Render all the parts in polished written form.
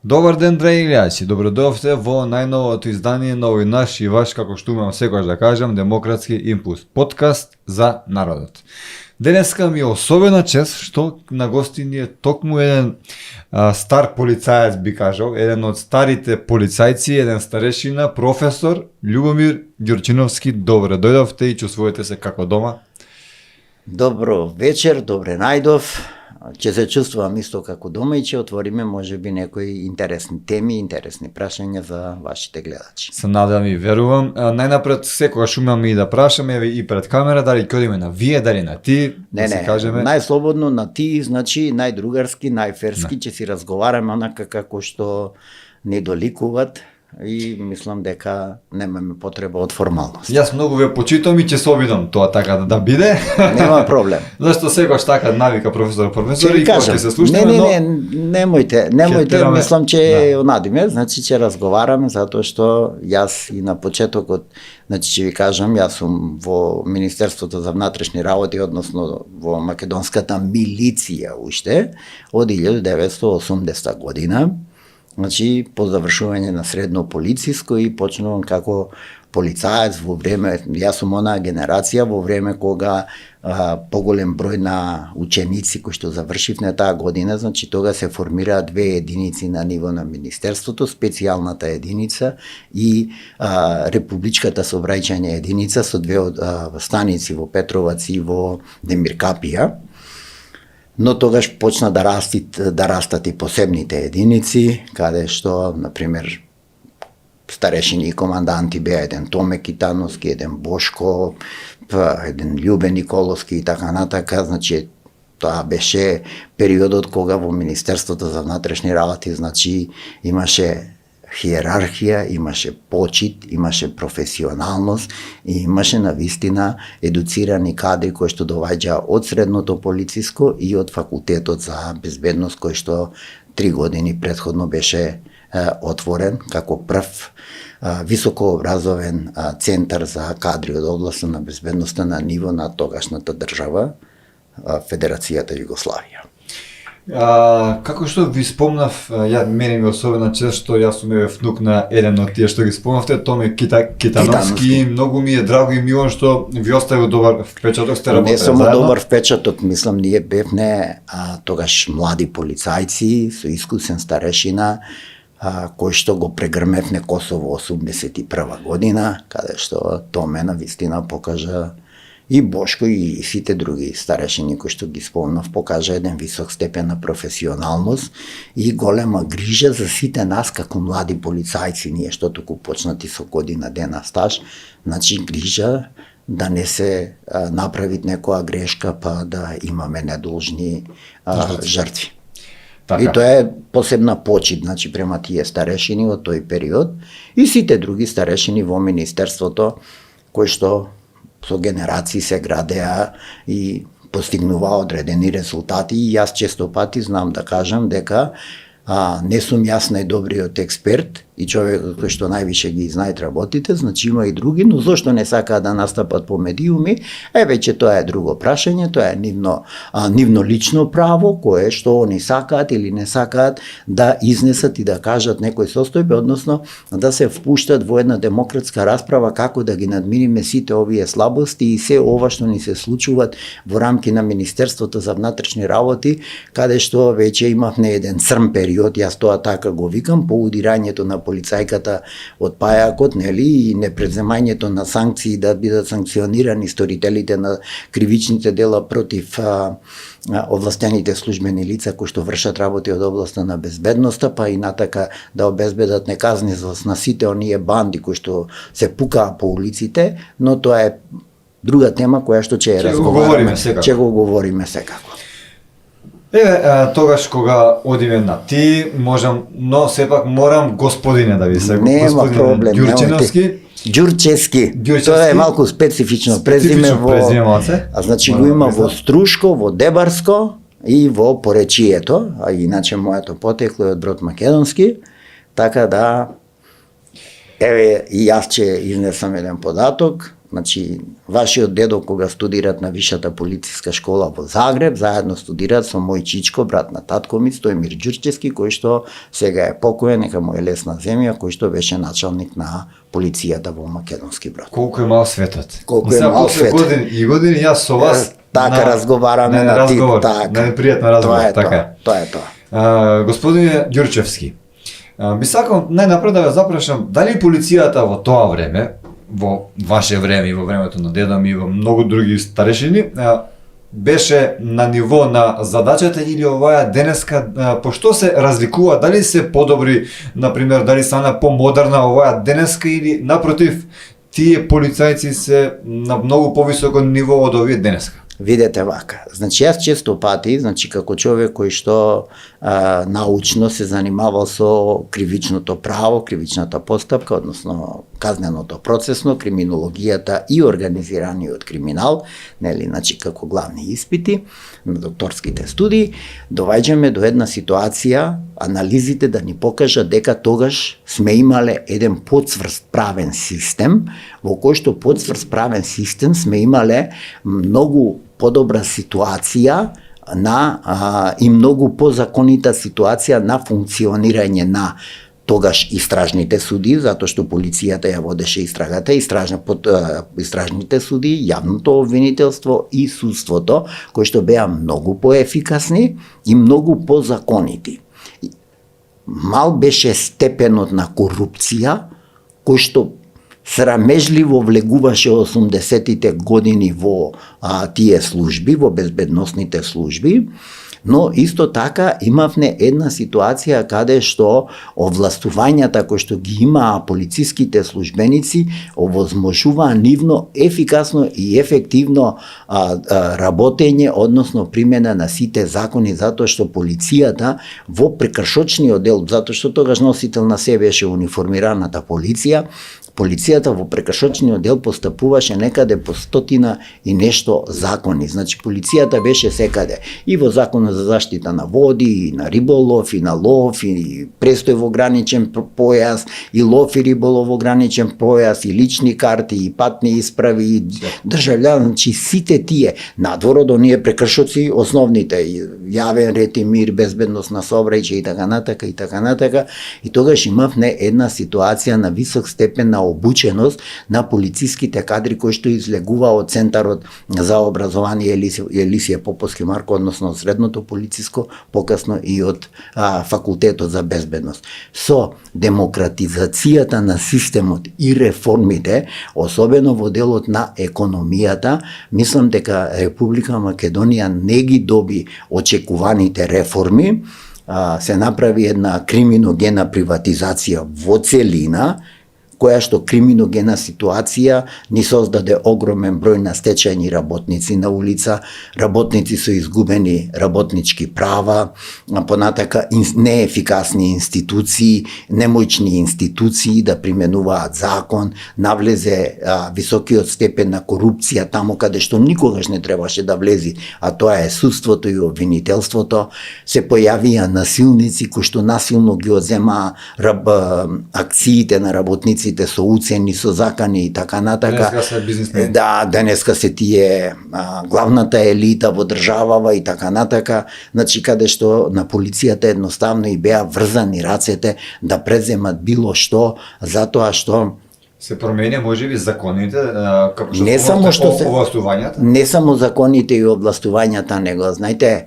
Добар ден, драги гледачи, добродојавте во најновото издание на овој наш и ваш, како што умеам секогаш да кажам, Демократски импулс, подкаст за народот. Денеска ми е особена чест што на гости ни е токму еден стар полицаец, би кажал, еден од старите полицајци, еден старешина, професор Љубомир Ѓурчиновски. Добре дојдовте и чувствувате се како дома. Добро вечер, добре најдов. Ќе се чувствувам исто како дома и ќе отвориме можеби некои интересни теми, интересни прашања за вашите гледачи. Се надам и верувам. Најнапред секогаш умам и да прашаме и пред камера, дали ќе одиме на вие, дали на ти, Не, кажеме. најслободно на ти, значи најдругарски, најферски, ќе си разговараме онака како што ни доликуват и мислам дека немаме потреба од формалност. Јас многу ве почитам и ќе се обидам тоа така да биде. Нема проблем. Зашто секогаш така навика професор Ќе и кога ќе се слушнеме, немојте, тераме- мислам че онадиме, значи ќе разговараме затоа што јас и на почетокот, значи ќе ви кажам, јас сум во Министерството за внатрешни работи, односно во македонската милиција уште од 1980 година. Значи, по завршување на средно полициско и почнувам како полицаец во време, јас сум онаа генерација во време кога поголем број на ученици кои што завршивме таа година, значи тога се формираа две единици на ниво на Министерството, специјалната единица и републичката сообраќајна единица со две станици во Петровац и во Демиркапија. Но тогаш почна да растат и посебните единици, каде што, например, старешини и команданти беа еден Томе Китановски, еден Бошко, еден Љубе Николовски и така натака, значи тоа беше периодот кога во Министерството за внатрешни работи, значи имаше хиерархија, имаше почит, имаше професионалност и имаше навистина едуцирани кадри кои што доаѓа од средното полициско и од факултетот за безбедност кој што 3 години претходно беше отворен како прв високообразовен центар за кадри од областа на безбедноста на ниво на тогашната држава, Федерацијата Југославија. Како што ви спомнав, мене ми особена чест што јас сум внук на еден од тие што ги спомнавте, Томе Китановски. Многу ми е драго и мило што ви оставил добар впечаток, сте работеле Не само заедно. добар впечаток, мислам, ние бевме тогаш млади полицајци со искусен старешина, кој што го прегрмевне Косово 81 година, каде што Томе навистина покажа и Бошко и сите други старешини кои што ги спомнав покажа еден висок степен на професионалност и голема грижа за сите нас како млади полицајци, ние што туку почнати со година дена стаж, значи грижа да не се направи некоја грешка па да имаме недолжни жртви. Така. И тоа е посебна почит, значи према тие старешини од тој период и сите други старешини во Министерството кои што со генерации се градеа и постигнуваа одредени резултати и јас често пати знам да кажам дека не сум јас најдобриот експерт и човек кој што највише ги знаат работите, значи има и други, но зошто не сакаат да настапат по медиуми, веќе тоа е друго прашање, тоа е нивно лично право, кое што они сакаат или не сакаат да изнесат и да кажат некои состојби, односно да се впуштат во една демократска расправа како да ги надминиме сите овие слабости и се ова што ни се случуваат во рамки на Министерството за внатрешни работи, каде што веќе имавме еден црн период, јас тоа така го викам, по удирањето на полицајката од пајакот, нели, и непреземањето на санкции да бидат санкционирани сторителите на кривичните дела против овластените службени лица кои што вршат работи од областа на безбедноста, па и натака да обезбедат неказнивост на сите оние банди кои што се пукаа по улиците, но тоа е друга тема која што ќе ја разговараме, ќе го говориме секако. Тогаш кога одиме на ти, можам, но сепак морам господине да ви се. Нема проблем. Ѓурчевски. Тоа е малку специфично презиме во. Значи го има во Струшко, во Дебарско и во Поречието, а иначе моето потекло е од Брод Македонски, така да еве и јас ќе изнесам еден податок. Значи, вашиот дедо кога студират на Вишата полициска школа во Загреб, заедно студират со мој чичко, брат на татко ми, Стојмир Ѓурчевски, кој што сега е покоен, нека му е лесна земја, кој што беше началник на полицијата во Македонски Брод. Колку е мал светот. Колку е мал светот. Години јас со вас така разговараме на ти, така. На непријатна разговор, така. Тоа е тоа. Господине Ѓурчевски, би сакал најнапред да ве запрашам, дали полицијата во тоа време, во ваше време и во времето на деда ми и во многу други старешини, беше на ниво на задачата или оваа денеска, по што се разликува, дали се подобри, например, дали стана помодерна оваа денеска или напротив, тие полицајци се на многу повисоко ниво од овие денеска? Видете вака, значи јас често пати, значи како човек кој што научно се занимавал со кривичното право, кривичната постапка, односно казненото процесно, криминологијата и организираниот криминал, нели, значи како главни испити на докторските студии, доваѓаме до една ситуација, анализите да ни покажат дека тогаш сме имале еден подсврст правен систем, во кој што подсврст правен систем сме имале многу подобра ситуација и многу позаконита ситуација на функционирање на тогаш истражните суди, затоа што полицијата ја водеше истрагата, истражните суди, јавното обвинителство и судството, кои што беа многу поефикасни и многу позаконити. Мал беше степенот на корупција, кој што срамежливо влегуваше 80-тите години во тие служби, во безбедносните служби, но исто така имавме една ситуација каде што овластувањата кои што ги имаа полициските службеници овозможуваа нивно ефикасно и ефективно работење, односно примена на сите закони, затоа што полицијата во прекршочниот дел, затоа што тогаш носител на се беше униформираната полиција, полицијата во прекршочниот дел постапуваше некаде по 100 и нешто закони. Значи полицијата беше секаде. И во законот за заштита на води, и на риболов, и на лов, и престој во граничен појас, и лов и риболов во граничен појас, и лични карти, и патни исправи, и државјан, значи сите тие надвор од оние прекршоци основните, јавен ред и мир, безбедност на сообраќај и така натака и така натака. И тогаш имавме една ситуација на висок степен на обученост на полициските кадри кои што излегува од Центарот за образование Елисија Поповски Марко, односно средното полициско, покасно и од факултетот за безбедност. Со демократизацијата на системот и реформите, особено во делот на економијата, мислам дека Република Македонија не ги доби очекуваните реформи, се направи една криминогена приватизација во целина, која што криминогена ситуација ни создаде огромен број на стечајни работници на улица, работници со изгубени работнички права, понатака неефикасни институции, немоćни институции да применуваат закон, навлезе високиот степен на корупција таму каде што никогаш не требаше да влези, а тоа е судството и обвинителството, се појавија насилници кои што насилно ги одземаа акциите на работници со уцени, со закани и така натака. Денеска се бизнисмени. Да, денеска се тие главната елита во државава и така натака. Значи каде што на полицијата едноставно и беа врзани рацете да преземат било што, затоа што се променя можеби законите, како што не само што се овластувањата? Не само законите и овластувањата, него знаете,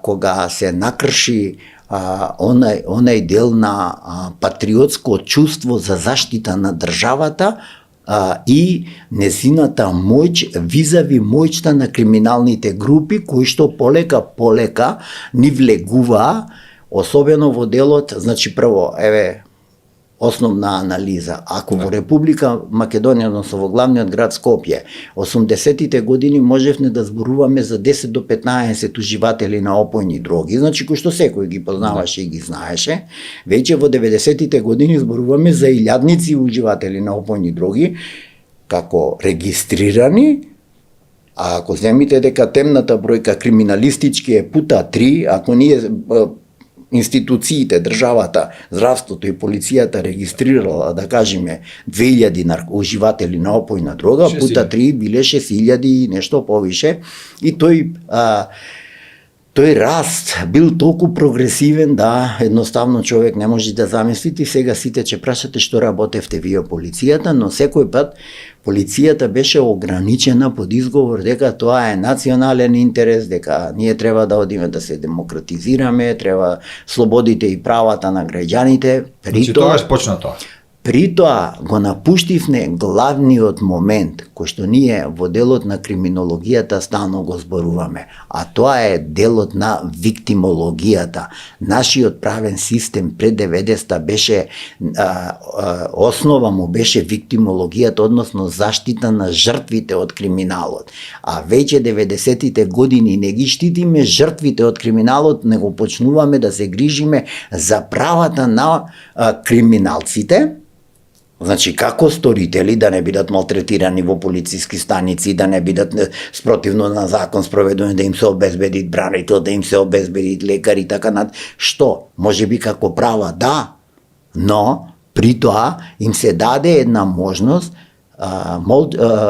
кога се накрши онај дел на патриотско чувство за заштита на државата и незината моќ визави моќта на криминалните групи кои што полека ни влегуваа, особено во делот, значи прво, основна анализа. Ако во Република Македонија, односно во главниот град Скопје, 80-тите години можевме да зборуваме за 10 до 15 уживатели на опојни дроги, значи кои што секој ги познаваше и ги знаеше, веќе во 90-тите години зборуваме за илјадници уживатели на опојни дроги, како регистрирани, а ако земите дека темната бројка криминалистички е пута 3, ако ние институциите, државата, здравството и полицијата регистрирала, да кажеме, 2000 уживатели на опојна дрога, пута 3 биле 6000 и нешто повише, и тој раст бил толку прогресивен да едноставно човек не може да замисли. И сега сите ќе прашате што работевте вие полицијата, но секој пат полицијата беше ограничена под изговор дека тоа е национален интерес, дека ние треба да одиме да се демократизираме, треба слободите и правата на граѓаните. Значи тогаш почна тоа. При тоа го напуштивме главниот момент кој што ние во делот на криминологијата стално го зборуваме, а тоа е делот на виктимологијата. Нашиот правен систем пред 90-та беше основа му беше виктимологијата, односно заштита на жртвите од криминалот. А веќе 90-тите години не ги штитиме жртвите од криминалот, него почнуваме да се грижиме за правата на криминалците. Значи, како сторители да не бидат малтретирани во полициски станици, да не бидат спротивно на закон спроведувани, да им се обезбедит бранител, да им се обезбедит лекар и така над. Што? Може би како права, да, но при тоа им се даде една можност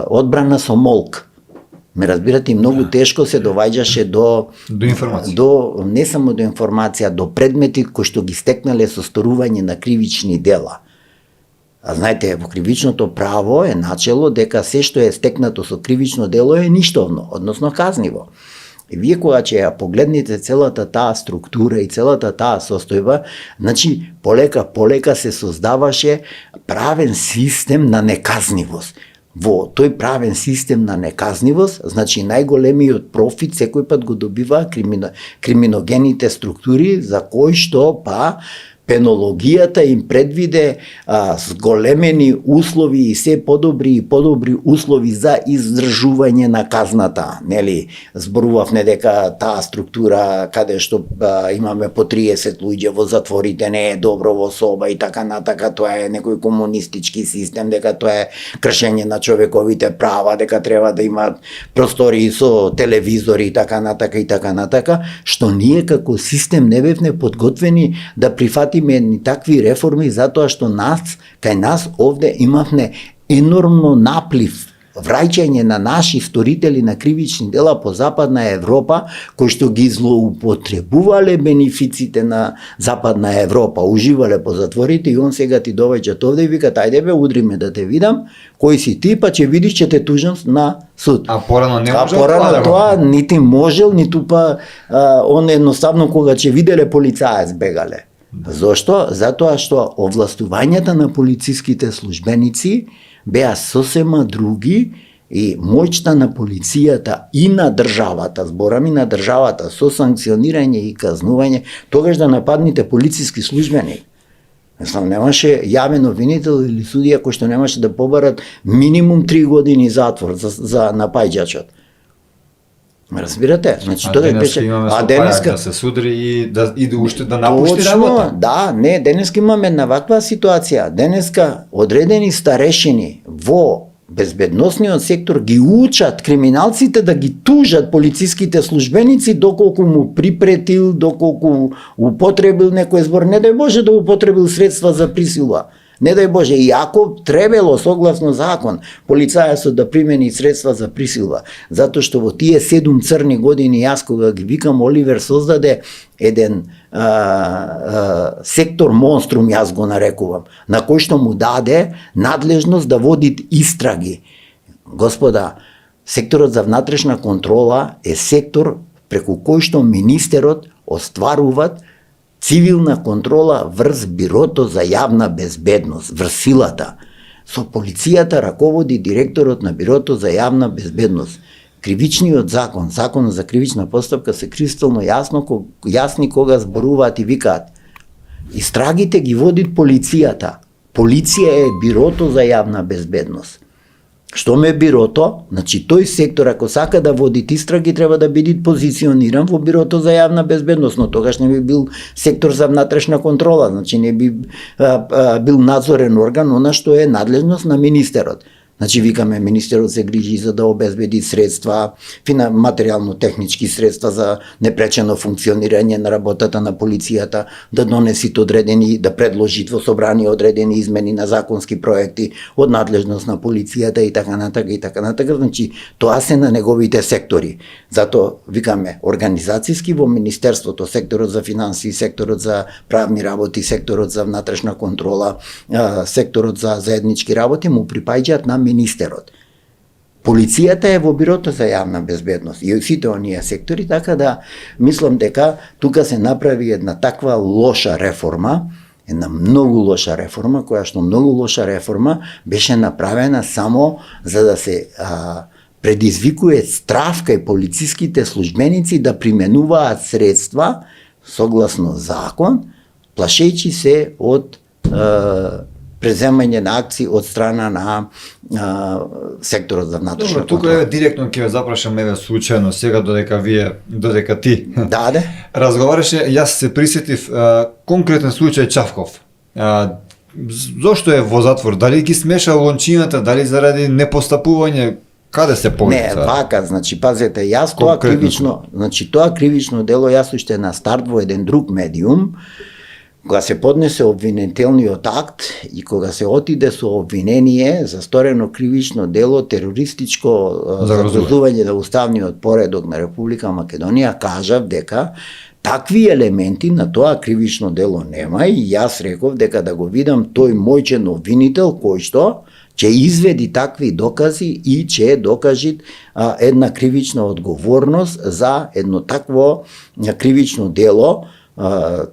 одбрана со молк. Ме разбирате, и многу тешко се доваѓаше до информација. Не само до информација, до предмети кои што ги стекнале со сторување на кривични дела. А знаете, во кривичното право е начело дека се што е стекнато со кривично дело е ништовно, односно казниво. И вие кога ќе ја погледнете целата таа структура и целата таа состојба, значи полека се создаваше правен систем на неказнивост. Во тој правен систем на неказнивост, значи најголемиот профит секој пат го добива криминогените структури, за кои што пенологијата им предвиде зголемени услови и се подобри и подобри услови за издржување на казната. Нели, зборувавме дека таа структура каде што имаме по 30 луѓе во затворите не е добро во соба и така натака, тоа е некој комунистички систем, дека тоа е кршење на човековите права, дека треба да имаат простории со телевизори и така натака, што ние како систем не бевме подготвени да прифатиме ни такви реформи, затоа што кај нас овде имавме енормно наплив, враќање на наши сторители на кривични дела по Западна Европа, кои што ги злоупотребувале бенефиците на Западна Европа, уживале по затворите и он сега ти довеѓат овде и вика, ајде бе, удриме да те видам, кој си ти, па ќе видиш че те тужам на суд. А порано не можел тоа нити можел, ниту он едноставно кога ќе виделе полицаец бегале. Зошто? Затоа што овластувањата на полициските службеници беа сосема други и моќта на полицијата и на државата, зборам и на државата, со санкционирање и казнување, тогаш да нападните полициски службеник. Немаше јавен обвинител или судија кој што немаше да побарат минимум 3 години затвор за напаѓачот. Разбирате? Значи тоа беше денеска да се судри и да иде уште да напушти работа. Да, не, денеска имаме на ваква ситуација. Денеска одредени старешини во безбедносниот сектор ги учат криминалците да ги тужат полициските службеници доколку му припретил, доколку употребил некој збор, не дај Боже да употребил средства за присила. Не дај Боже, и ако требело согласно закон полицајецот да примени средства за присилба, затоа што во тие 7 црни години јас кога ги викам Оливер создаде еден сектор монструм, јас го нарекувам, на кој што му даде надлежност да води истраги. Господа, секторот за внатрешна контрола е сектор преку кој што министерот остваруваат цивилна контрола врз Бирото за јавна безбедност, врз силата. Со полицијата раководи директорот на Бирото за јавна безбедност. Кривичниот закон, законот за кривична постапка се кристално јасни кога зборуваат и викаат. Истрагите ги води полицијата. Полиција е Бирото за јавна безбедност. Што ме бирото? Значи тој сектор ако сака да води истраги треба да биде позициониран во Бирото за јавна безбедност, но тогаш не би бил сектор за внатрешна контрола, значи не би бил надзорен орган, она што е надлежност на министерот. Значи викаме министерот се грижи за да обезбеди средства, материјално-технички средства за непречено функционирање на работата на полицијата, да донеси одредени, да предложи во собрание одредени измени на законски проекти од надлежност на полицијата и така натака и така натака. Значи тоа се на неговите сектори. Затоа викаме организацијски во министерството, секторот за финансии, секторот за правни работи, секторот за внатрешна контрола, секторот за заеднички работи му припаѓаат на министерот. Полицијата е во Бирото за јавна безбедност и сите оние сектори, така да мислам дека тука се направи една таква лоша реформа, една многу лоша реформа, која што многу лоша реформа беше направена само за да се предизвикува страв кај полициските службеници да применуваат средства согласно закон, плашејќи се од преземање на акции од страна на секторот за внатрешна Добро, тука контрола. е директно ќе ве запрашам еве случајно сега додека ти Да. разговараше, јас се присетив конкретен случај Чавков. Зошто е во затвор? Дали ги смеша лончината, дали заради непостапување? Каде се појде? Не, вака, значи пазете, јас тоа Конкретно. кривично, значи тоа кривично дело јас уште на старт во еден друг медиум, кога се поднесе обвинителниот акт и кога се отиде со обвинение за сторено кривично дело терористичко загрозување на уставниот поредок на Република Македонија, кажав дека такви елементи на тоа кривично дело нема и јас реков дека да го видам тој мојчен обвинител кој што ќе изведи такви докази и ќе докажи една кривична одговорност за едно такво кривично дело,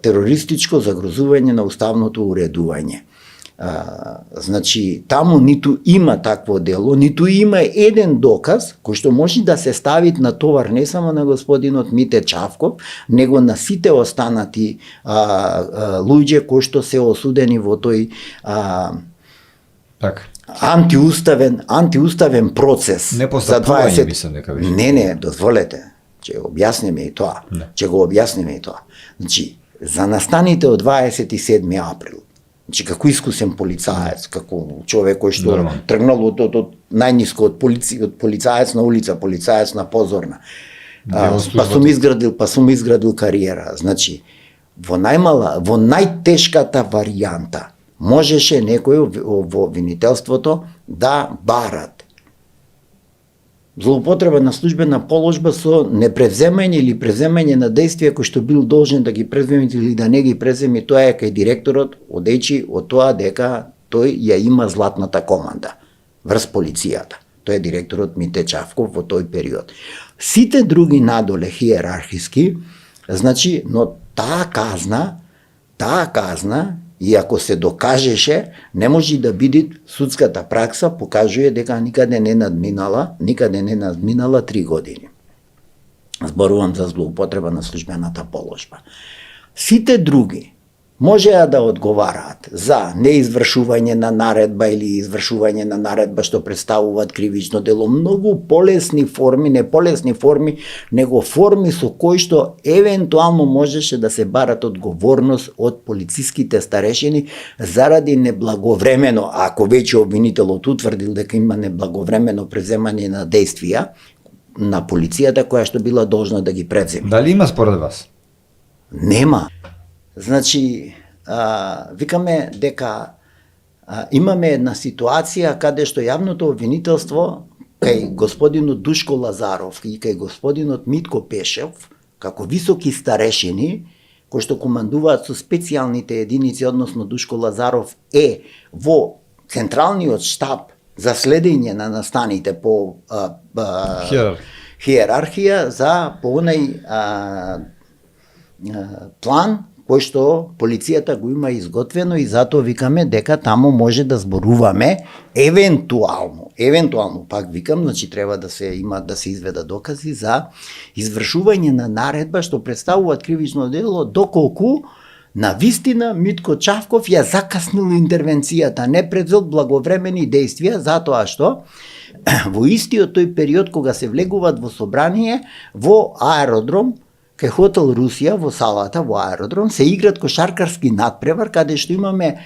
терористичко загрозување на уставното уредување. Значи, таму ниту има такво дело, ниту има еден доказ кој што може да се стави на товар не само на господинот Мите Чавков, него на сите останати луѓе кои што се осудени во тој Така. антиуставен процес за Непостапување 20. мислам дека беше. Не, дозволете. Ќе објасниме и тоа. Не. Ќе го објасниме и тоа. Значи, за настаните од 27 април, значи како искусен полицаец, како човек кој што Нормално. тргнал од најниско од полицаец на улица, полицаец на позорна. Дел од Па службата. сум изградил кариера. Значи, во најтешката варијанта можеше некој во обвинителството да барат злоупотреба на службена положба со непревземање или преземање на действија кои што бил должен да ги преземе или да не ги преземе, тоа е кај директорот одејчи од тоа дека тој ја има златната команда врз полицијата. Тој е директорот Мите Чавков во тој период. Сите други надоле хиерархиски, значи, но таа казна и ако се докажеше, не може да биде судската пракса покажува дека никаде не надминала 3 години. Зборувам за злоупотреба на службената положба. Сите други можеа да одговараат за неизвршување на наредба или извршување на наредба што представуваат кривично дело. Многу полесни форми, не полесни форми, него форми со кои што евентуално можеше да се барат одговорност од полициските старешини заради неблаговремено, ако веќе обвинителот утврдил дека има неблаговремено преземање на действија на полицијата која што била должна да ги преземе. Дали има според вас? Нема. Значи, викаме дека имаме една ситуација каде што јавното обвинителство кај господинот Душко Лазаров и кај господинот Митко Пешев, како високи старешини, кои што командуваат со специјалните единици, односно Душко Лазаров е во централниот штаб за следење на настаните по хиерархија за по онај план пошто полицијата го има изготвено и затоа викаме дека таму може да зборуваме евентуално пак викам, значи треба да се изведат докази за извршување на наредба што представуваат кривично дело доколку на вистина Митко Чавков ја закаснил интервенцијата, не предзел благовремени действија, затоа што во истиот тој период кога се влегуваат во собрание, во аеродром, кај хотел Русија, во салата, во аеродром, се играт кошаркарски надпревар, каде што имаме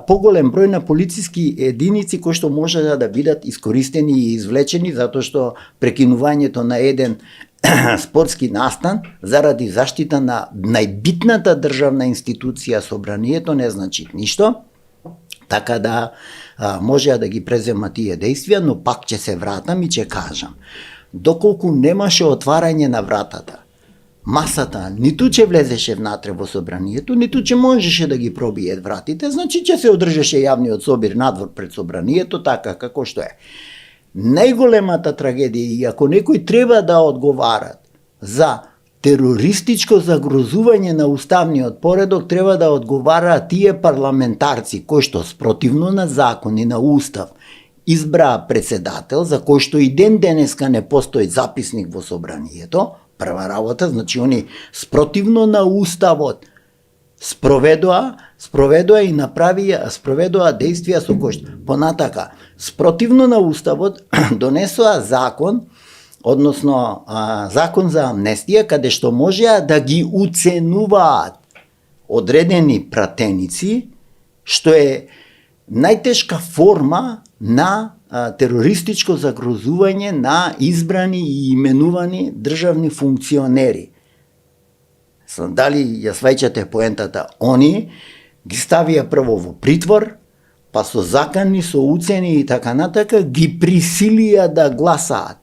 поголем број на полициски единици кои што може да бидат искористени и извлечени, затоа што прекинувањето на еден спортски настан заради заштита на најбитната државна институција собранието не значи ништо, така да можеа да ги преземат тие действија, но пак ќе се вратам и ќе кажам, доколку немаше отварање на вратата, масата ниту ќе влезеше внатре во собранието, ниту ќе можеше да ги пробие вратите, значи ќе се одржеше јавниот собир надвор пред собранието, така како што е. Најголемата трагедија, и ако некој треба да одговарат за терористичко загрозување на уставниот поредок, треба да одговараат тие парламентарци кои што спротивно на закон и на устав избраа председател, за кој што и ден денеска не постои записник во собранието, прва работа, значи они спротивно на уставот спроведоа и спроведоа действија со кои што понатака спротивно на уставот донесоа закон, односно закон за амнестија, каде што можеа да ги уценуваат одредени пратеници, што е најтешка форма на терористичко загрозување на избрани и именувани државни функционери. Дали ја сваќате поентата? Они ги ставија прво во притвор, па со закани, со уцени и така натака ги присилија да гласаат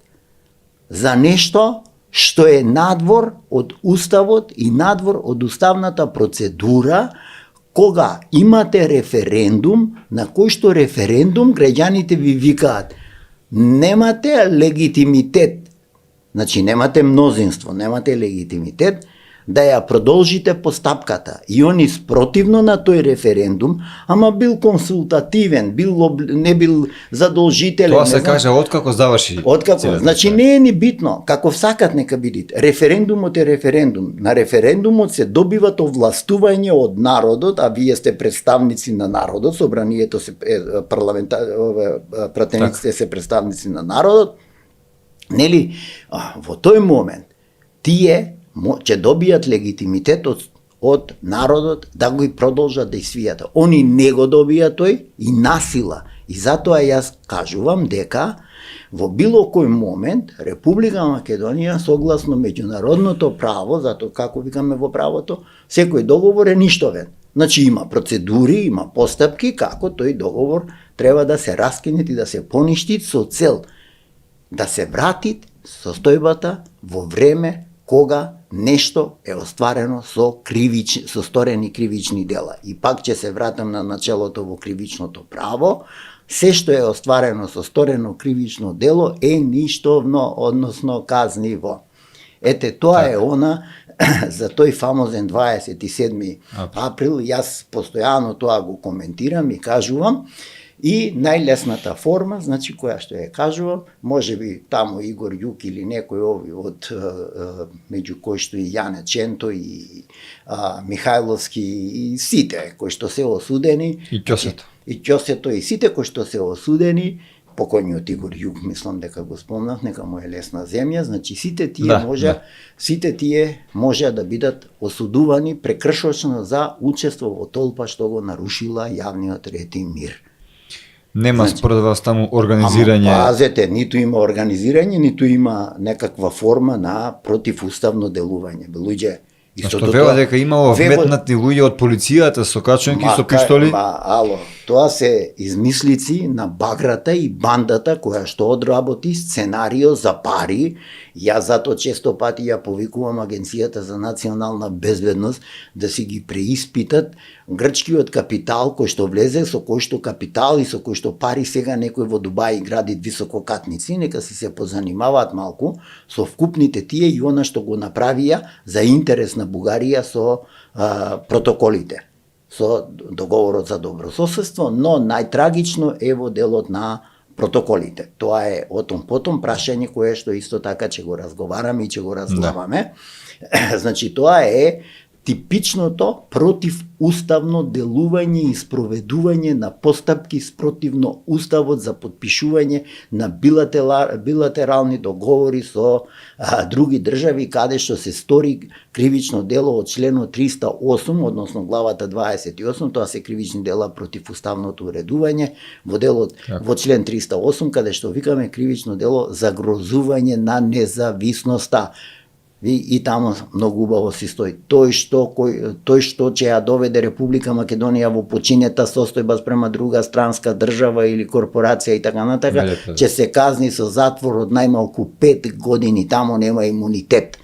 за нешто што е надвор од уставот и надвор од уставната процедура, кога имате референдум, на кој што референдум граѓаните ви викаат немате легитимитет, значи немате мнозинство, немате легитимитет, да ја продолжите постапката. И они спротивно на тој референдум, ама бил консултативен, не бил задолжителен. Тоа се каже откако заврши. Откако, значи не е ни битно, како сакат нека биде. Референдумот е референдум. На референдумот се добиват овластување од народот, а вие сте представници на народот, собранието се пратениците се представници на народот. Нели, во тој момент тие ќе добијат легитимитет од народот да го и продолжат действијата. Они не го добијат тој и насила. И затоа јас кажувам дека во било кој момент Република Македонија согласно меѓународното право, затоа како викаме во правото, секој договор е ништовен. Значи има процедури, има постапки како тој договор треба да се раскинет и да се поништи со цел да се врати состојбата во време кога нешто е остварено со сторени кривични дела. И пак ќе се вратам на началото во кривичното право. Се што е остварено со сторено кривично дело е ништовно, односно казниво. Ете, тоа е она за тој фамозен 27. април. Јас постојано тоа го коментирам и кажувам. И најлесната форма, значи која што ја кажувам, може би таму Игор Јук или некој ови од меѓу кои што и Јане Ченто и Михајловски и сите кои што се осудени И Ќосето и сите кои што се осудени, покојниот Игор Јук, мислам дека го спомнав, нека му е лесна земја, значи сите тие можеа да бидат осудувани прекршочно за учество во толпа што го нарушила јавниот ред и мир. Нема според вас таму организирање? Ама пазете, ниту има организирање, ниту има некаква форма на противуставно делување. Луѓе, Што вела дека имало вметнати луѓе од полицијата со качунки со пиштоли? Ало, Тоа се измислици на баграта и бандата која што одработи сценарио за пари. Јас затоа често пати ја повикувам Агенцијата за национална безбедност да си ги преиспитат грчкиот капитал кој што влезе, со кој што капитал и со кој што пари сега некој во Дубај гради висококатници, нека си се позанимаваат малку со вкупните тие и она што го направија за интерес на Бугарија со протоколите, со договорот за добрососедство, но најтрагично е во делот на протоколите. Тоа е отом потом прашање кое што исто така ќе го разговараме и ќе го разглаваме. Значи тоа е типичното противуставно делување и спроведување на постапки спротивно уставот за подпишување на билатерални договори со други држави каде што се стори кривично дело од членот 308, односно главата 28, тоа се кривични дела против уставното уредување, во делот во член 308 каде што викаме кривично дело загрозување на независноста. И таму многу убаво си стои. Тој што ќе ја доведе Република Македонија во починета состојба спрема друга странска држава или корпорација и така натака, ќе се казни со затвор од најмалку 5 години, таму нема имунитет.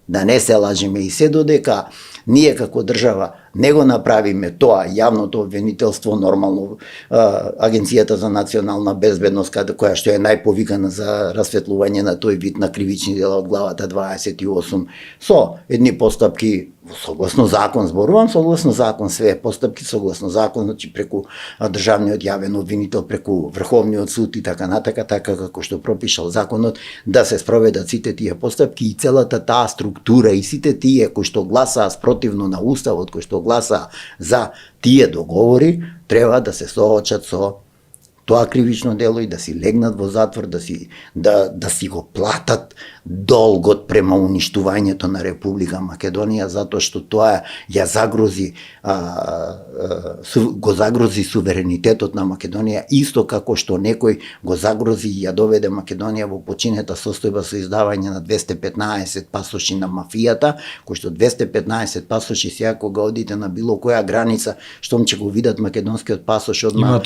Да не се лажиме и се додека ние како држава не го направиме тоа, јавното обвинителство, нормално Агенцијата за национална безбедност, која што е најповикана за расветлување на тој вид на кривични дела од главата 28, со едни постапки согласно закон, зборувам согласно закон, све постапки согласно закон, значи преку државниот јавен обвинител, преку Врховниот суд и така натака, така како што пропишал законот, да се спроведат сите тие постапки и целата таа структура и сите тие кои што гласаа спротивно на уставот, кои што гласа за тие договори, треба да се соочат со тоа кривично дело и да си легнат во затвор, да си го платат долгот према уништувањето на Република Македонија, затоа што тоа ја загрози го загрози суверенитетот на Македонија, исто како што некој го загрози и ја доведе Македонија во починета состојба со издавање на 215 пасоши на мафијата, кои што 215 пасоши сега кога одите на било која граница, штом ќе го видат македонскиот пасош одма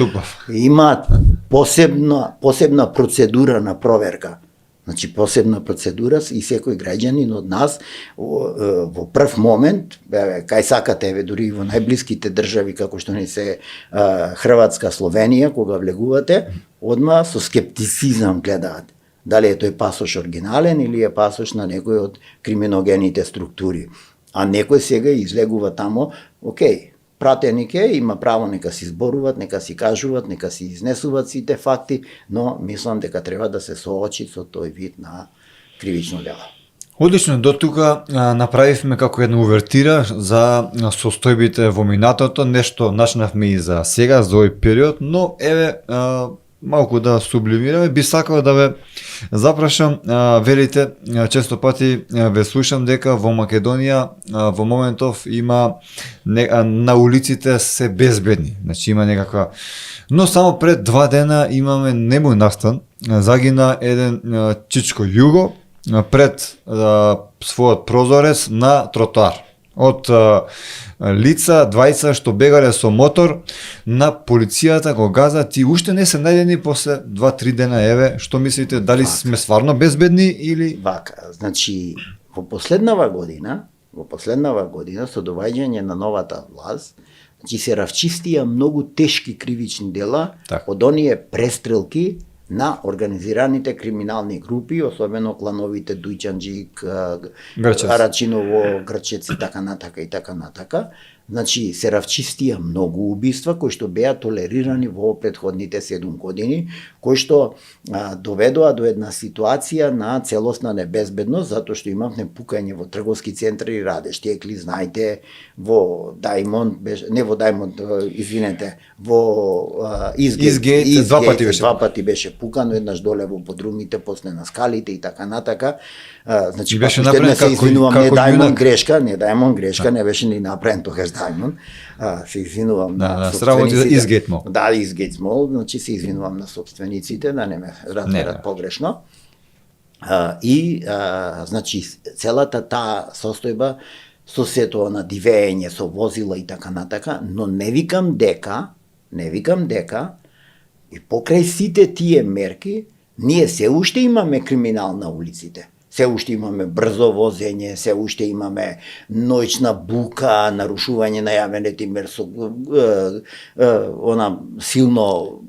имаат посебна процедура на проверка. Значи посебна процедура и секој граѓанин од нас во прв момент, кај сакате, дури во најблиските држави како што ни се Хрватска, Словенија, кога влегувате, одма со скептицизам гледаат дали е тој пасош оригинален или е пасош на некој од криминогените структури. А некој сега излегува тамо, окей, пратеник е, има право нека си зборуват, нека си кажуваат, нека си изнесуваат сите факти, но мислам дека треба да се соочи со тој вид на кривично дело. Одлично, до тука направивме како една увертира за состојбите во минатото, нешто начнавме и за сега, за овој период, но еве малку да сублимираме, би сакал да ве запрашам, велите, често пати ве слушам дека во Македонија во моментов има на улиците се безбедни, значи има некаква, но само пред 2 дена имаме немој настан, загина еден чичко југо пред својот прозорец на тротоар. Од лица, двајца што бегале со мотор, на полицијата го газа, ти уште не се најдени после 2-3 дена, еве, што мислите, дали сме стварно безбедни или... Вака, значи, во последнава година со доваѓање на новата власт, значи се равчистија многу тешки кривични дела, од оние престрелки на организираните криминални групи, особено клановите Дујчанџик, Арачиново, Грчец и така натака. Значи, се равчистија многу убиства кои што беа толерирани во претходните 7 години, кои што доведоа до една ситуација на целосна небезбедност, затоа што имавме пукање во трговски центри, Радеш Текли, знаете, во Даймонд, во Изгейт, два пати беше пукано, еднаш доле во подрумите, после на скалите и така натака. Значи, беше направен се извинувам, не Даймонд грешка, не беше ни направен тогаш Даймонд. Се извинувам на собствениците. Изгейт Мол. Да, Изгейт Мол, значи се извинувам на собствениците, да не ме разберат погрешно. Значи, целата таа состојба со сето на дивење, со возила и така натака, но не викам дека не викам дека и покрај сите тие мерки, ние се уште имаме криминал на улиците. Се уште имаме брзо возење, се уште имаме ноќна бука, нарушување на јавен ред и мир со она силно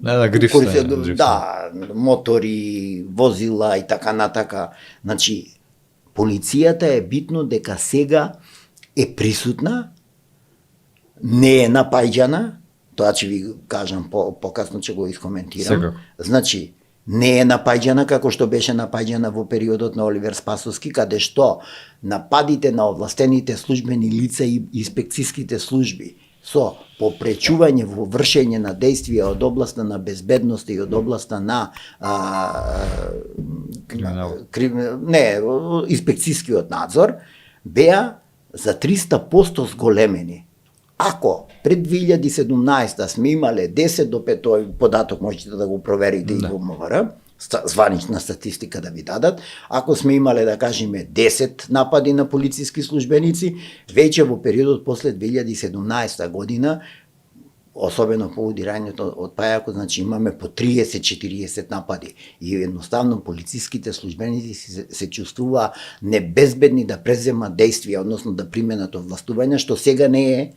да, мотори, возила и така натака. Значи полицијата е битно дека сега е присутна, не е напаѓана, тоа ќе ви кажам покасно, ќе го искоментирам. Секако. Значи, не е напаѓана како што беше напаѓана во периодот на Оливер Спасовски, каде што нападите на овластените службени лица и инспекцијските служби со попречување во вршење на действија од областа на безбедност и од областа на инспекцијскиот надзор, беа за 300% зголемени. Ако пред 2017 сме имале 10 до 5, тој податок можете да го проверите и во МВР, званична статистика да ви дадат, ако сме имале, да кажеме, 10 напади на полициски службеници, веќе во периодот после 2017 година, особено по удирањето од Пајако, значи имаме по 30-40 напади. И едноставно полициските службеници се чувствува небезбедни да преземат действија, односно да применат овластувања, што сега не е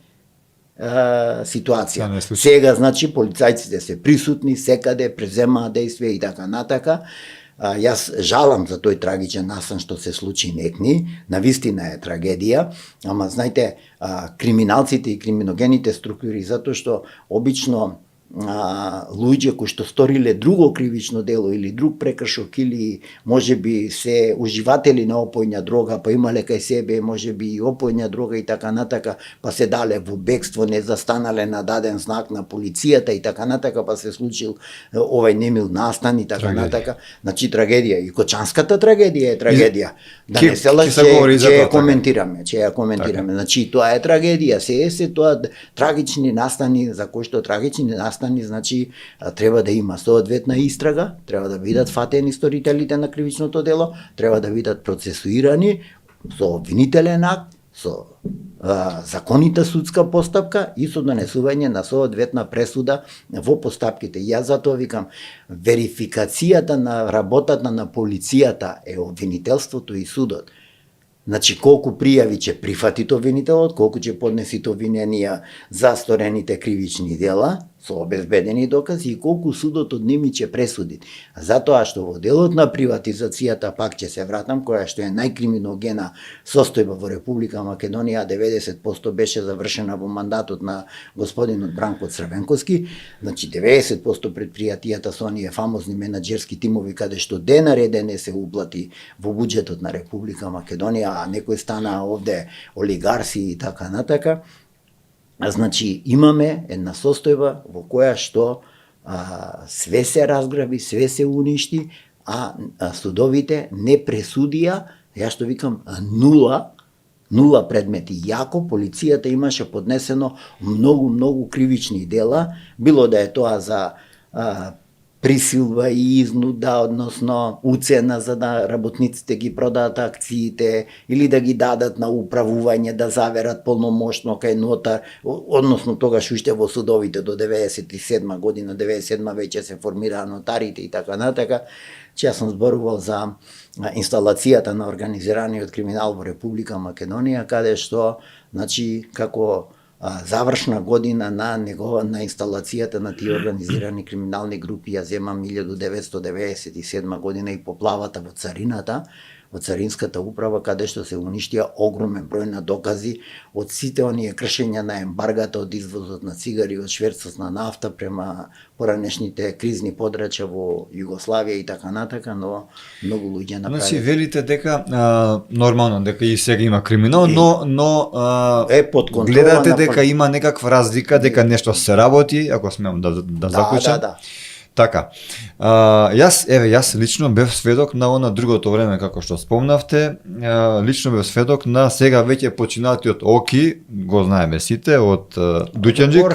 ситуација. Сега, значи, полицајците се присутни, секаде преземаат действија и така натака. Јас жалам за тој трагичен настан што се случи некни, навистина е трагедија, ама знаете, криминалците и криминогените структури, затоа што обично луѓе кои што сториле друго кривично дело или друг прекршок или можеби се уживатели на опојна дрога, па имале кај себе можеби и опојна дрога и така натака, па се дале во бегство, не застанале на даден знак на полицијата и така натака, па се случил овај немил настан и така натака. Значи трагедија, и кочанската трагедија е трагедија. Да не се лаже, ќе ја коментираме, Значи тоа е трагедија, се тоа трагични настани, за кои што трагични настани, значи треба да има соодветна истрага, треба да бидат фатени сторителите на кривичното дело, треба да бидат процесуирани со обвинителен акт, со законита судска постапка и со донесување на соодветна пресуда во постапките. Јас затоа викам, верификацијата на работата на полицијата е обвинителството и судот. Значи, колку пријави ќе прифатит обвинителот, колку ќе поднесит обвиненија за сторените кривични дела, со обезбедени докази, и колку судот од ними ќе пресуди. Затоа што во делот на приватизацијата, пак ќе се вратам, која што е најкриминогена состојба во Република Македонија, 90% беше завршена во мандатот на господинот Бранко Црвенковски, значи 90% предпријатијата со оние фамозни менаџерски тимови, каде што денареде не се уплати во буџетот на Република Македонија, а некој стана овде олигарси и така натака. Значи, имаме една состојба во која што све се разграби, све се уништи, а судовите не пресудија, ја што викам, нула предмети. Јако полицијата имаше поднесено многу кривични дела, било да е тоа за присилва и изнуда, односно уцена за да работниците ги продаат акциите или да ги дадат на управување, да заверат полномошно кај нотар, односно тогаш уште во судовите до 97 година, 97 веќе се формираа нотарите и така натака. Јас сум зборувал за инсталацијата на организираниот криминал во Република Македонија, каде што, значи, како завршна година на инсталацијата на тие организирани криминални групи, ја земам 1997 година и поплавата во царината, во царинската управа, каде што се уништија огромен број на докази од сите оние кршења на ембаргата, од извозот на цигари, од шверцот на нафта према поранешните кризни подрачја во Југославија и така натака, но многу луѓе направи. Значи велите дека нормално дека и сега има криминал, но под контрола гледате дека има некаква разлика, дека нешто се работи, ако смеам да заклучам. Да. Така. Јас лично бев сведок на она другото време, како што спомнавте, лично бев сведок на сега веќе починатиот Оки, го знаеме сите, од Дуќанџик.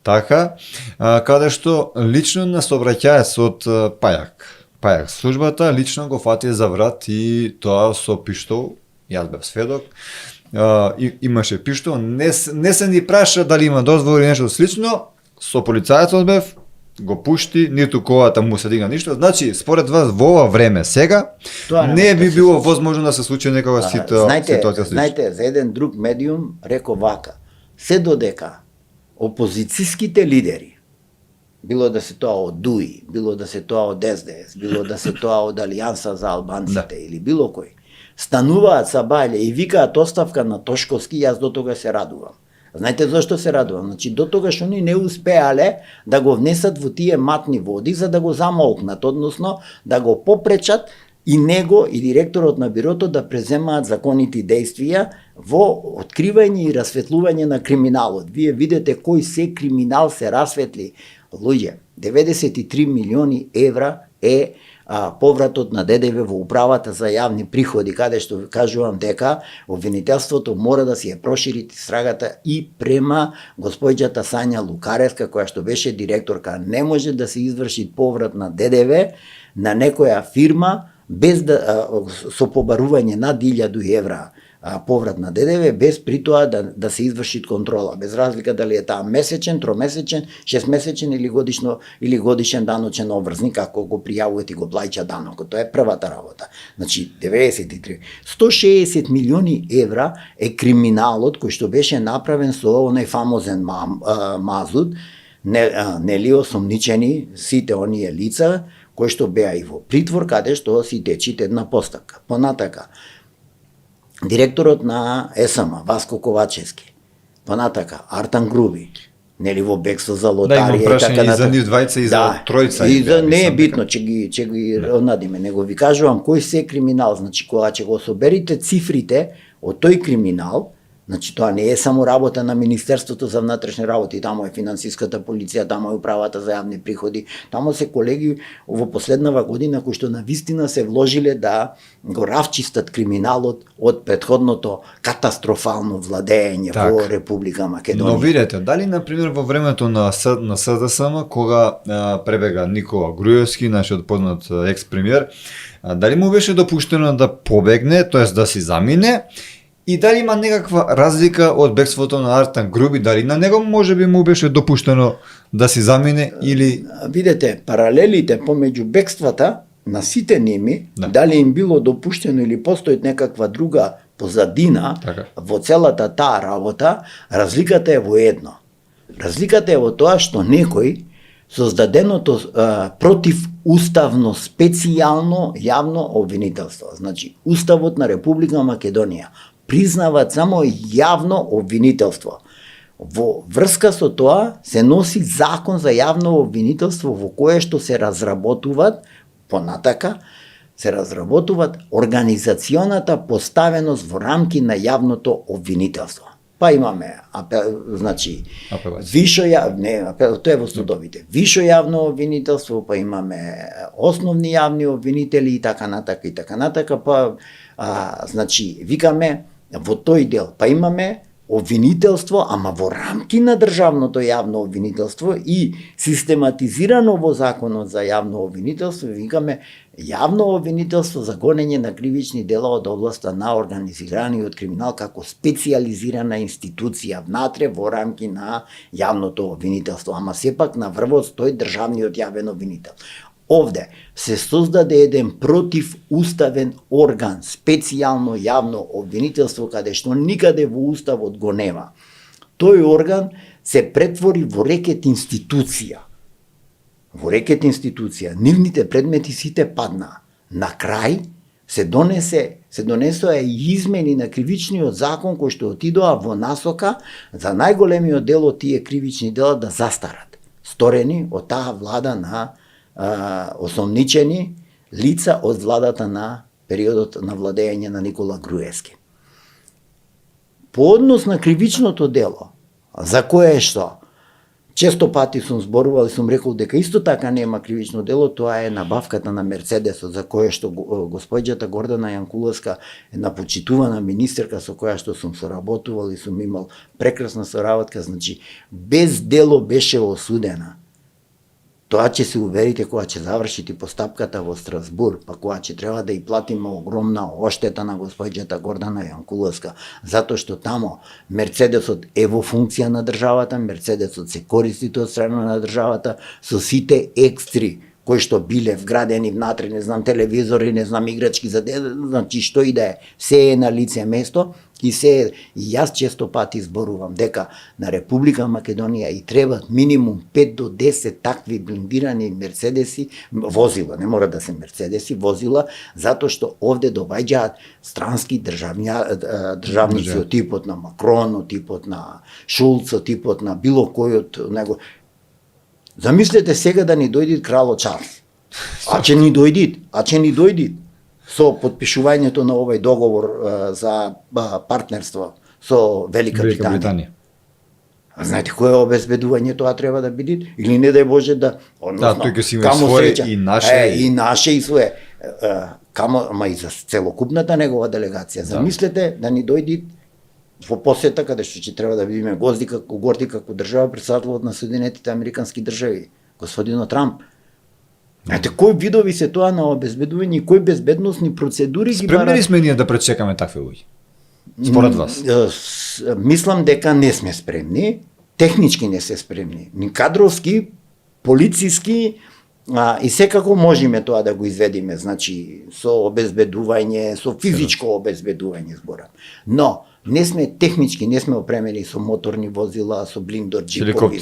Така, каде што лично на сообраќаец од Пајак службата лично го фати за врат и тоа со пиштол, јас бев сведок. Имаше пиштол, не се ни праша дали има дозволи или нешто слично, со полицајецот бев, го пушти, ниту колата му се дигна ништо. Значи, според вас, во ова време сега, Тоа не би се било возможно да се случи некога ситуација слична. знаете, за еден друг медиум реко вака, се додека опозицијските лидери, било да се тоа од ДУИ, било да се тоа од СДС, било да се тоа од Алијанса за албанците или било кој, стануваат са бајле и викаат оставка на Тошковски, јас до тога се радувам. Знаете зашто се радувам? Значи, до тогаш они не успеале да го внесат во тие матни води за да го замолкнат, односно да го попречат и него и директорот на бирото да преземаат законити действија во откривање и расветлување на криминалот. Вие видите кој се криминал се расветли. Луѓе, 93 милиони евра е повратот на ДДВ во управата за јавни приходи, каде што кажувам дека обвинителството мора да си ја прошири срагата и према господјата Сања Лукаревска, која што беше директорка. Не може да се изврши поврат на ДДВ на некоја фирма без да со побарување над 1000 евра поврат на ДДВ, без при тоа да се изврши контрола, без разлика дали е таа месечен, тромесечен, шестмесечен или годишен даночен обврзник, ако го пријавувате и го плаќа данокот. Тоа е првата работа. Значи 93. 160 милиони евра е криминалот кој што беше направен со оној фамозен мазут, нели осомничени сите оние лица кои што беа и во притвор, каде што си течит една постапка. Понатака, директорот на ЕСМ, Васко Ковачевски, понатака, Артан Груби, нели во бегство за лотарија и така натаму. И за нив двајца и за тројца. И за не е битно, ќе ги однадиме, него ви кажувам кој се криминал, значи кога ќе го соберите цифрите од тој криминал, значи тоа не е само работа на Министерството за внатрешни работи, таму е финансиската полиција, таму е управата за јавни приходи, таму се колеги во последнава година кои што навистина се вложиле да го равчистат криминалот од претходното катастрофално владење во Република Македонија. Но видете, дали на пример во времето на СДСМ, кога пребега Никола Груевски, нашиот познат екс-премиер, дали му беше допуштено да побегне, тоест да си замине, и дали има некаква разлика од бегството на Артан Груби, дали на него можеби му беше допуштено да си замине или... Видете, паралелите помеѓу бегствата на сите ними, дали им било допуштено или постои некаква друга позадина во целата таа работа, разликата е во едно. Разликата е во тоа што некој создаденото противуставно специјално јавно обвинителство, значи Уставот на Република Македонија, признават само јавно обвинителство. Во врска со тоа се носи закон за јавно обвинителство во кое што се разработуваат понатака се разработуваат организационата поставеност во рамки на јавното обвинителство. Па имаме значи вишо тоа е во судовите. Вишо јавно обвинителство, па имаме основни јавни обвинители и така натака, па значи викаме во тој дел, па имаме обвинителство, ама во рамки на државното јавно обвинителство и систематизирано во законот за јавно обвинителство, викаме јавно обвинителство за гонење на кривични дела од областа на организираниот криминал како специјализирана институција внатре во рамки на јавното обвинителство, ама сепак на врвот стои државниот јавен обвинител. Овде се создаде еден противуставен орган, специјално јавно обвинителство, каде што никаде во Уставот го нема. Тој орган се претвори во рекет институција. Во рекет институција. Нивните предмети сите паднаа. На крај се донесоа и измени на кривичниот закон кои што отидоа во насока за најголемиот дел од тие кривични дела да застарат, сторени од таа влада на осомничени лица од владата на периодот на владење на Никола Груевски. По однос на кривичното дело, за кое што често пати сум зборувал и сум рекол дека исто така нема кривично дело, тоа е набавката на Мерцедесот, за кое што господјата Гордана Јанкуловска, една почитувана министерка со која што сум соработувал и сум имал прекрасна соработка, значи без дело беше осудена. Тоа ќе се уверите кога ќе завршите постапката во Страсбур, па кога ќе треба да и платиме огромна оштета на госпоѓата Гордана Јанкуловска, затоа што тамо Мерцедесот е во функција на државата, Мерцедесот се користи од страна на државата со сите екстри кои што биле вградени внатре, не знам, телевизори, не знам, играчки за дете, значи што и да е, се е на лице место и се е, и јас често пати зборувам дека на Република Македонија и требат минимум 5 до 10 такви блиндирани Мерцедеси, возила, не мора да се Мерцедеси, возила, затоа што овде доваѓаат странски државници од типот на Макрон, од типот на Шулц, од типот на било кој од него. Замислете сега да ни дојдит крало Чарлс. А ќе ни дојдит со потпишувањето на овој договор за партнерство со Велика Британија. А знаете кој е обезбедување тоа треба да биде? Или не дај Боже да, односно, тој ќе си има своје и наше. И наше и свое. Ама и за целокупната негова делегација. Замислете да ни дојдит во посета каде што ќе треба да бидеме горди како држава председателот на Соединетите Американски држави, господинот Трамп. Ете кои видови се тоа на обезбедување и кои безбедносни процедури ги Спремни ли барат? сме ние да пречекаме такви луѓе? Според вас? Мислам дека не сме спремни, технички не се спремни, ни кадровски, полициски, и секако можеме тоа да го изведиме, значи со обезбедување, со физичко обезбедување зборам. Но не сме технички, не сме опремени со моторни возила, со блиндор джипови,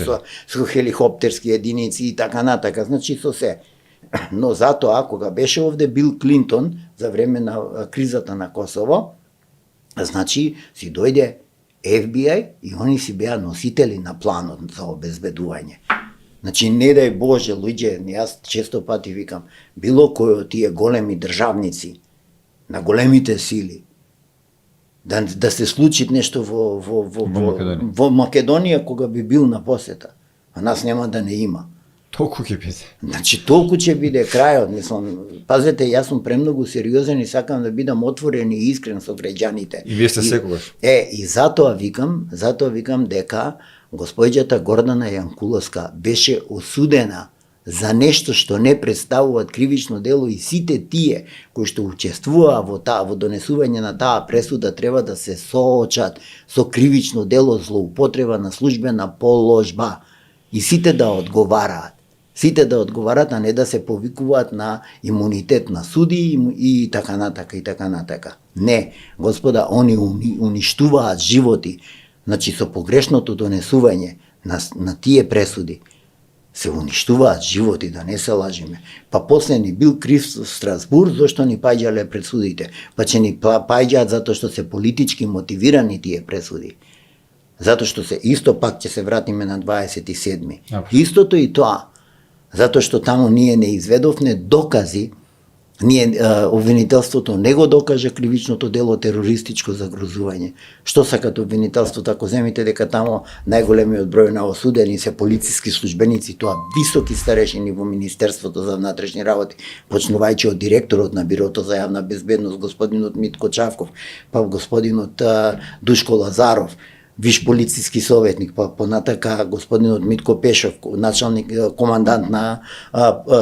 со хеликоптерски единици и така натака, значи со се. Но затоа, кога беше овде Бил Клинтон за време на кризата на Косово, значи си дојде FBI и они си беа носители на планот за обезбедување. Значи, не дај Боже, луѓе, јас често пати викам, било кој од тие големи државници, на големите сили, да се случи нешто во Македонија кога би бил на посета, а нас нема да не има. Толку ќе биде. Значи, толку ќе биде крајот, мислам, пазете, јас сум премногу сериозен и сакам да бидам отворен и искрен со граѓаните. И вие сте секогаш. И затоа викам дека госпоѓата Гордана Јанкуловска беше осудена за нешто што не представуваат кривично дело и сите тие кои што учествуваа во донесување на таа пресуда треба да се соочат со кривично дело злоупотреба на службена положба и сите да одговараат. Сите да одговарат, а не да се повикуваат на имунитет на суди и така натака. Не, господа, они уништуваат животи. Значи, со погрешното донесување на тие пресуди се уништуваат животи, да не се лажиме. Па после ни бил крив Страсбур, зашто ни паѓале пресудите. Па ќе ни паѓаат затоа што се политички мотивирани тие пресуди. Затоа што се исто пак ќе се вратиме на 27-ми. Истото и тоа. Затоа што таму ние не изведовме докази, обвинителството не го докажа кривичното дело терористичко загрозување. Што сакат обвинителството, ако земите дека таму најголемиот број на осудени се полициски службеници, тоа високи старешини во Министерството за внатрешни работи, почнувајќи од директорот на Бирото за јавна безбедност, господинот Митко Чавков, па господинот Душко Лазаров, виш полициски советник, па понатака господинот Митко Пешов, началник, командант на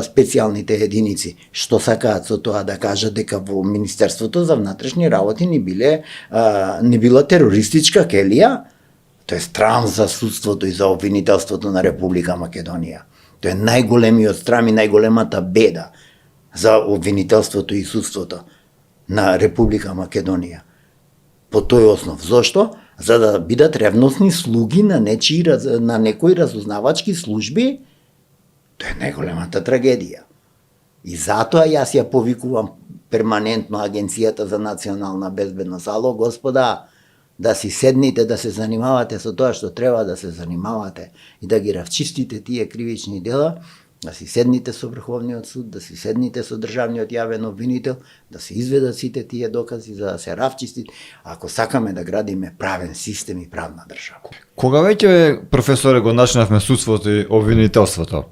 специјалните единици. Што сакаат со тоа да кажат дека во Министерството за внатрешни работи не била терористичка келија? Тоа е срам за судството и за обвинителството на Република Македонија. Тоа е најголемиот срам и најголемата беда за обвинителството и судството на Република Македонија. По тој основ. Зошто? За да бидат ревносни слуги на некои разузнавачки служби, тоа е најголемата трагедија. И затоа јас ја повикувам перманентно Агенцијата за национална безбедност. Ало, господа, да си седните, да се занимавате со тоа што треба да се занимавате и да ги равчистите тие кривични дела, да си седните со Врховниот суд, да си седните со државниот јавен обвинител, да се изведат сите тие докази за да се равчисти, ако сакаме да градиме правен систем и правна држава. Кога веќе, професоре, го начинавме судството и обвинителството,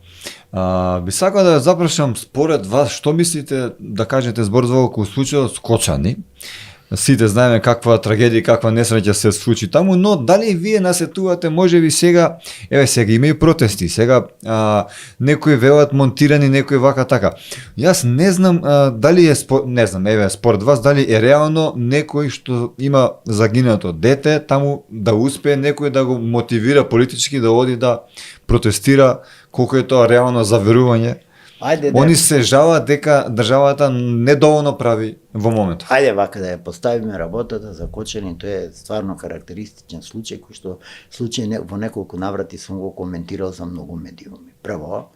би сакал да запрашам според вас, што мислите да кажете збор за околу случајот Скочани, Сите знаеме каква трагедија, каква несреќа се случи таму, но дали вие насетувате, можеби сега, еве сега има и протести, сега некои велат монтирани, некои вака така. Јас не знам дали не знам, еве според вас дали е реално некој што има загинато дете таму да успее некој да го мотивира политички да оди да протестира, колку е тоа реално заверување. Они се жалат дека државата недоволно прави во моментот. Ајде вака да ја поставиме работата за Кочани, тоа е стварно карактеристичен случај кој што во неколку наврати сум го коментирал за многу медиуми. Прво,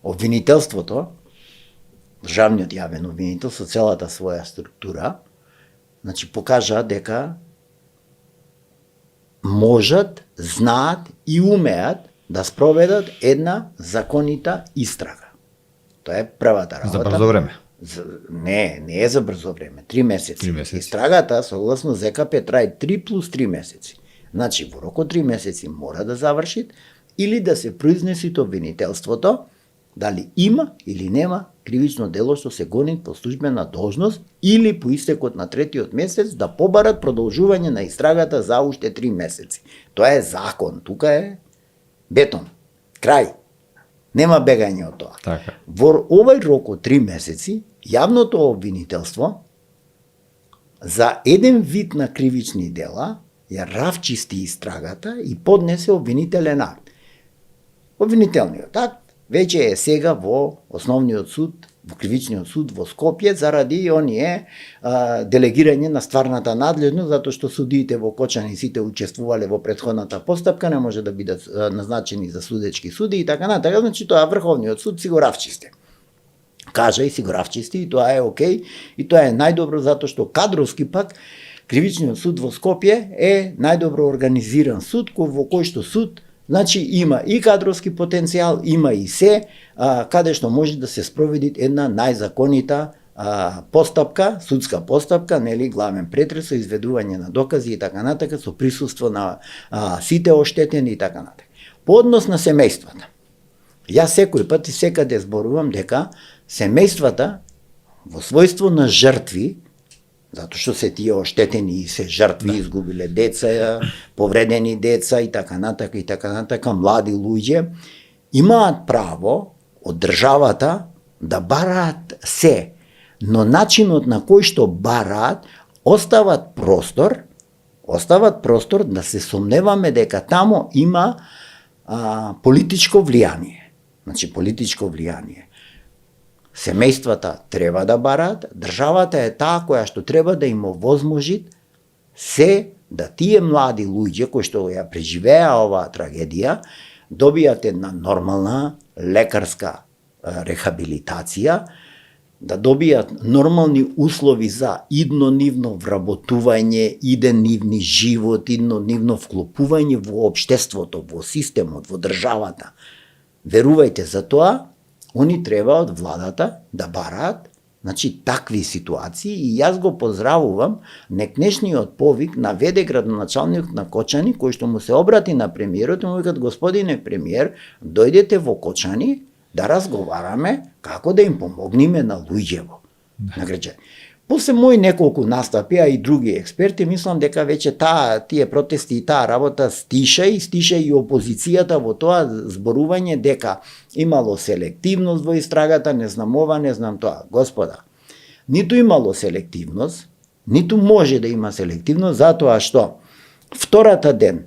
обвинителството, државниот јавен обвинител со целата своја структура, значи покажа дека можат, знаат и умеат да спроведат една законита истрага. Тоа е првата работа. За брзо време. Не е за брзо време. 3 месеци. 3 месеци. Истрагата, согласно ЗКП, трае 3 плюс 3 месеци. Значи, во рок од 3 месеци мора да заврши или да се произнеси обвинителството дали има или нема кривично дело што се гони по службена должност или по истекот на третиот месец да побарат продолжување на истрагата за уште 3 месеци. Тоа е закон. Тука е бетон. Крај. Нема бегање од тоа. Така. Во овој рок од 3 месеци, јавното обвинителство за еден вид на кривични дела ја равчисти истрагата и поднесе обвинителен акт. Обвинителниот акт веќе е сега во основниот суд, во кривичниот суд во Скопје заради оние делегирање на стварната надлежност, затоа што судиите во Кочани сите учествувале во претходната постапка, не може да бидат назначени за судечки суди и така натака, значи тоа Врховниот суд си го равчисти. Кажа и си го равчисти и тоа е окей, и тоа е најдобро затоа што кадровски пак Кривичниот суд во Скопје е најдобро организиран суд во кој што суд значи има и кадровски потенцијал, има и се, каде што може да се спроведи една најзаконита постапка, судска постапка, нели, главен претрес со изведување на докази и така натака, со присуство на сите оштетени и така натака. По однос на семејствата. Јас секој пат и секаде зборувам дека семејствата во својство на жртви, затоа што се тие оштетени и се жртви, изгубиле деца, повредени деца и така натака, млади луѓе, имаат право од државата да бараат се, но начинот на кој што бараат остават простор да се сомневаме дека тамо има политичко влијание. Значи политичко влијание. Семејствата треба да бараат, државата е таа која што треба да им овозможи се да тие млади луѓе кои што ја преживеа оваа трагедија добијат една нормална лекарска рехабилитација, да добијат нормални услови за иднонивно вработување, иднонивни живот, иднонивно вклопување во општеството, во системот, во државата. Верувајте за тоа, они треба од владата да бараат, значи, такви ситуации и јас го поздравувам некнешниот повик наведе градоначалник на Кочани, кој што му се обрати на премиерот и му викат: господине премиер, дојдете во Кочани да разговараме како да им помогнеме на луѓево, на граѓани. После мои неколку настапи, а и други експерти, мислам дека веќе тие протести и таа работа стиша и опозицијата во тоа зборување дека имало селективност во истрагата, не знам ова, не знам тоа. Господа, ниту имало селективност, ниту може да има селективност, затоа што втората ден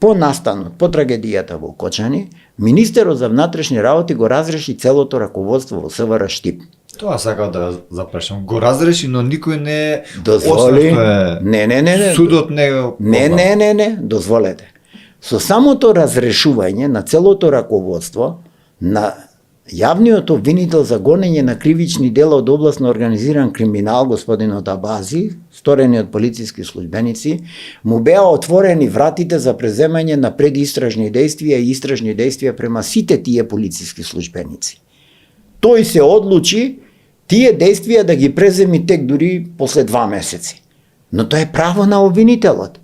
по настанот, по трагедијата во Кочани, министерот за внатрешни работи го разреши целото раководство во СВР Штип. Тоа сакам да запрашам. Го разреши, но никој не дозволи. Не. Судот не. Не, дозволете. Со самото разрешување на целото раководство на јавниот обвинител за гонење на кривични дела од област на организиран криминал, господинот Абази, сторени од полициски службеници, му беа отворени вратите за преземање на предистражни действија и истражни действија према сите тие полициски службеници. Тој се одлучи тие действија да ги преземи тек дури после 2 месеци. Но тоа е право на обвинителот.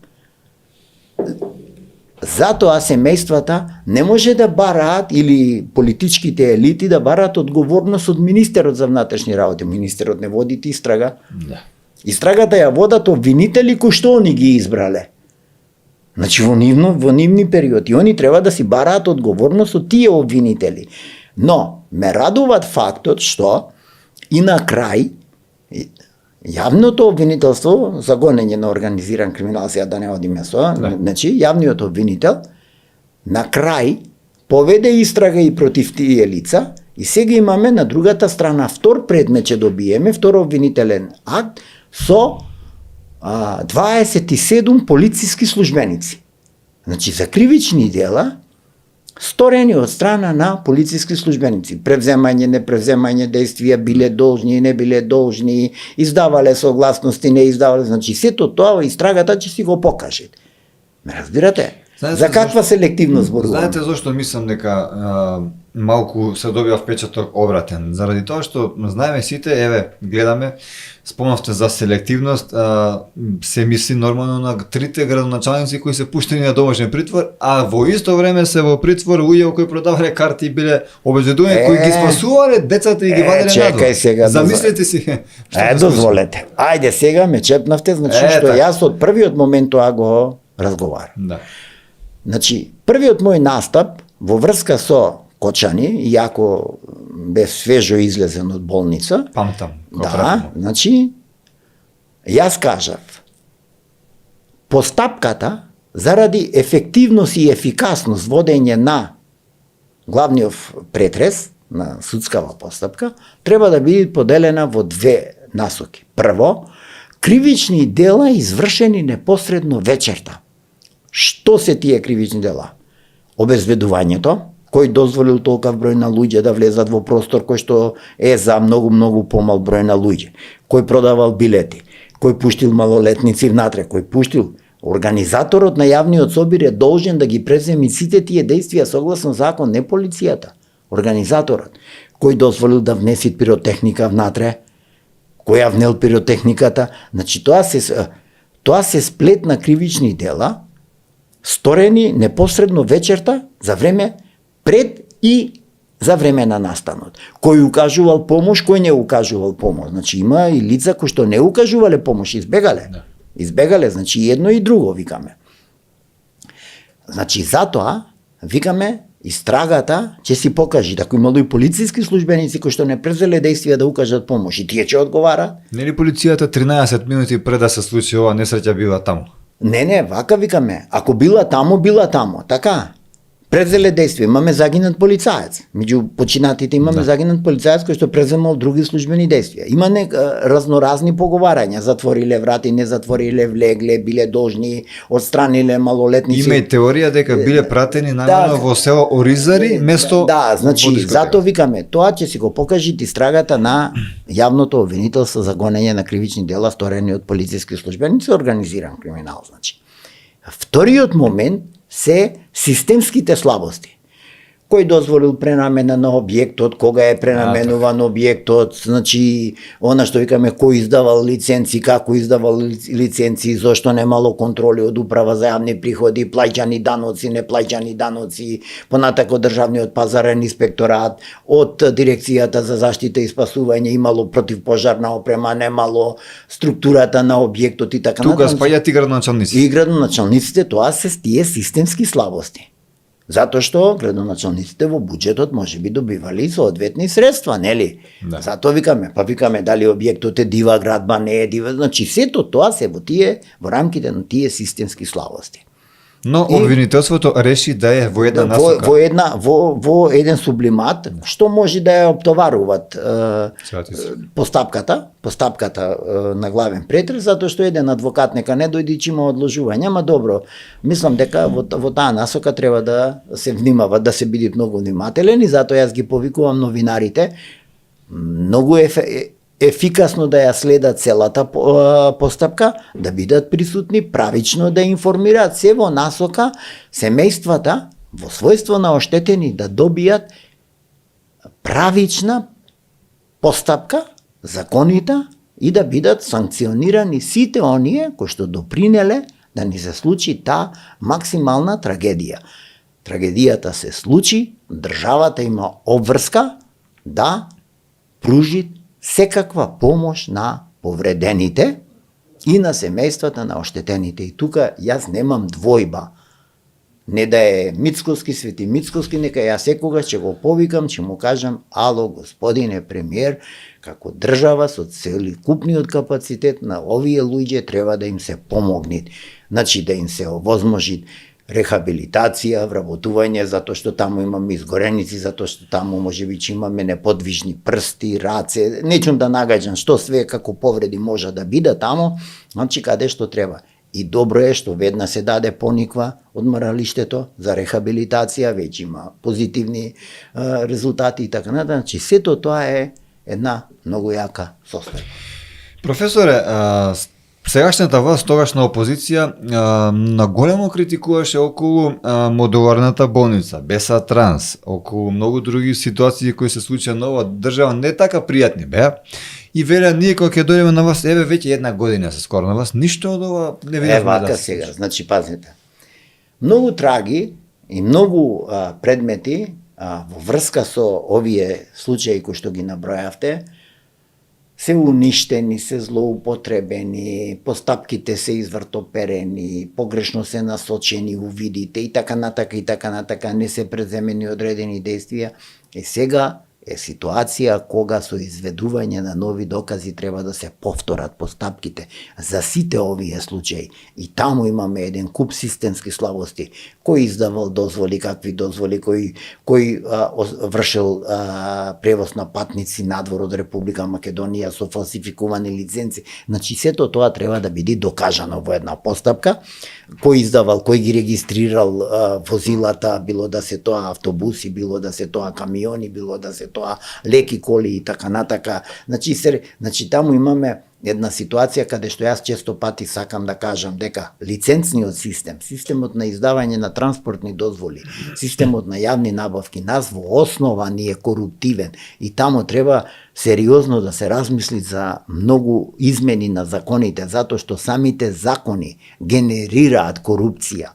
Затоа семејствата не може да бараат, или политичките елити да бараат одговорност од министерот за внатрешни работи. Министерот не води истрага. Да. Истрагата ја водат обвинители кои што они ги избрале. Значи во нивни периоди они треба да си бараат одговорност од тие обвинители. Но ме радуват фактот што и на крај јавното обвинителство за гонење на организиран криминал, сега да не одиме со, значи јавниот обвинител на крај поведе истрага и против тие лица и сега имаме на другата страна втор предмет ќе добиеме, втор обвинителен акт со 27 полициски службеници. Значи за кривични дела сторени од страна на полициски службеници. Превземање, непревземање действија, биле должни, не биле должни, издавале согласности, не издавале. Значи сето тоа истрагата ќе си го покаже. Ме разбирате? Знаете за каква селективност зборуваме? Знаете зашто мислам дека малку се добива впечаток обратен? Заради тоа што знаеме сите, еве, гледаме, спомнавте за селективност, се мисли нормално на трите градоначалници кои се пуштени на домашен притвор, а во исто време се во притвор луѓе кои продавале карти и биле обезбедувани, кои ги спасувале децата и ги ваделе надвор. Чекај сега. Замислете си. Дозволете. Ајде сега ме чепнавте, значи што јас од првиот момент тоа го разговарам. Да. Значи, првиот мој настап во врска со Кочани, иако бе свежо излезен од болница. Памтам. Да, значи, јас кажав, постапката заради ефективност и ефикасност водење на главниот претрес, на судскава постапка, треба да биде поделена во две насоки. Прво, кривични дела извршени непосредно вечерта. Што се тие кривични дела? Обезбедувањето, кој дозволил толкав број на луѓе да влезат во простор кој што е за многу помал број на луѓе, кој продавал билети, кој пуштил малолетници внатре, кој пуштил. Организаторот на јавниот собир е должен да ги преземе сите тие действија согласно закон, не полицијата. Организаторот, кој дозволил да внеси пиротехника внатре, кој ја внел пиротехниката, значи тоа се сплет на кривични дела, сторени непосредно вечерта за време пред и за време на настанот. Кој укажувал помош, кој не укажувал помош. Значи има и лица кои што не укажувале помош, избегале. Да. Избегале, значи едно и друго викаме. Значи затоа викаме истрагата ќе си покажи, ако имало и полициски службеници кои што не презеле действија да укажат помош и тие ќе одговараат. Нели полицијата 13 минути пред да се случи ова несреќа била таму? Не, вака викаме. Ако била таму, така. Презеле действие, имаме загинат полицаец. Меѓу починатите имаме загинат полицаец кој што преземал други службени действија. Има разноразни поговарања, затвориле врати, не затвориле, влегле, биле должни, отстраниле малолетници. Има и теорија дека биле пратени намерно во село Оризари место. Да, значи затоа викаме, тоа ќе си го покаже истрагата на јавното обвинителство за гонење на кривични дела сторени од полициски службеници, организиран криминал, значи. Вториот момент се системските слабости. Кој дозволил пренамена на објектот, кога е пренаменуван објектот, значи она што викаме кој издавал лиценци, како издавал лиценци, зошто немало контроли од управа за јавни приходи, плаќани даноци, неплаќани даноци, понатако државниот пазарен инспекторат, од дирекцијата за заштита и спасување имало противпожарна опрема, немало структурата на објектот и така натаму. Тука спаѓаат и градоначалниците. И градоначалниците, тоа се тие системски слабости. Затоа што градоначалниците во буџетот можеби добивали соодветни средства, нели? Да. Затоа викаме дали објектот е дива градба, не е дива, значи сето тоа се во рамките на тие системски слабости. Но обвинителството реши да е во една насока. Во еден сублимат, што може да ја оптоваруваат постапката на главен претрес, затоа што еден адвокат нека не дојде че има одложување, ама добро, мислам дека во таа насока треба да се внимава, да се биде многу внимателен и затоа јас ги повикувам новинарите многу ефикасно да ја следат целата постапка, да бидат присутни, правично да информираат, се во насока семејствата во својство на оштетени да добијат правична постапка, законита и да бидат санкционирани сите оние кои што допринеле да ни се случи таа максимална трагедија. Трагедијата се случи, државата има обврска да пружи секаква помош на повредените, и на семејствата на оштетените. И тука јас немам двојба. Не да е Мицкоски, Свети Мицкоски, нека јас секогаш ќе го повикам, ќе му кажам: ало, господине премиер, како држава со целокупниот капацитет на овие луѓе треба да им се помогне. Значи да им се овозможи рехабилитација, вработување, затоа што таму имаме изгореници, затоа што таму можеби ќе имаме неподвижни прсти, раце, нечум да нагаѓам што све како повреди може да биде таму, значи каде што треба. И добро е што веднаш се даде пониква одморалиштето за рехабилитација, веќе има позитивни резултати и така натаму. Значи сето тоа е една многу јака состојба. Професоре, сегашната власт, тогашна опозиција, наголемо критикуваше околу модуларната болница, Беса Транс, околу многу други ситуации кои се случија на оваа држава, не така пријатни беа. И велеа, ние кога ќе дојдеме на вас, еве веќе една година се скоро на вас, ништо од ова не видовме. Вака сега, значи пазите. Многу траги и многу предмети во врска со овие случаи кои што ги набројавте, се уништени, се злоупотребени, постапките се извртоперени, погрешно се насочени увидите и така натака, не се преземени одредени действија. И сега е ситуација кога со изведување на нови докази треба да се повторат постапките за сите овие случаи. И таму имаме еден куп системски слабости. Кој издавал дозволи, какви дозволи, кој вршил превоз на патници надвор од Република Македонија со фалсификувани лиценци. Значи сето тоа треба да биде докажано во една постапка. Кој издавал, кој ги регистрирал возилата, било да се тоа автобуси, било да се тоа камиони, било да се тоа леки коли и така натака. Значи таму имаме една ситуација каде што јас често пати сакам да кажам дека лиценцниот систем, системот на издавање на транспортни дозволи, системот на јавни набавки нас во основа ни е коруптивен и таму треба сериозно да се размисли за многу измени на законите, затоа што самите закони генерираат корупција.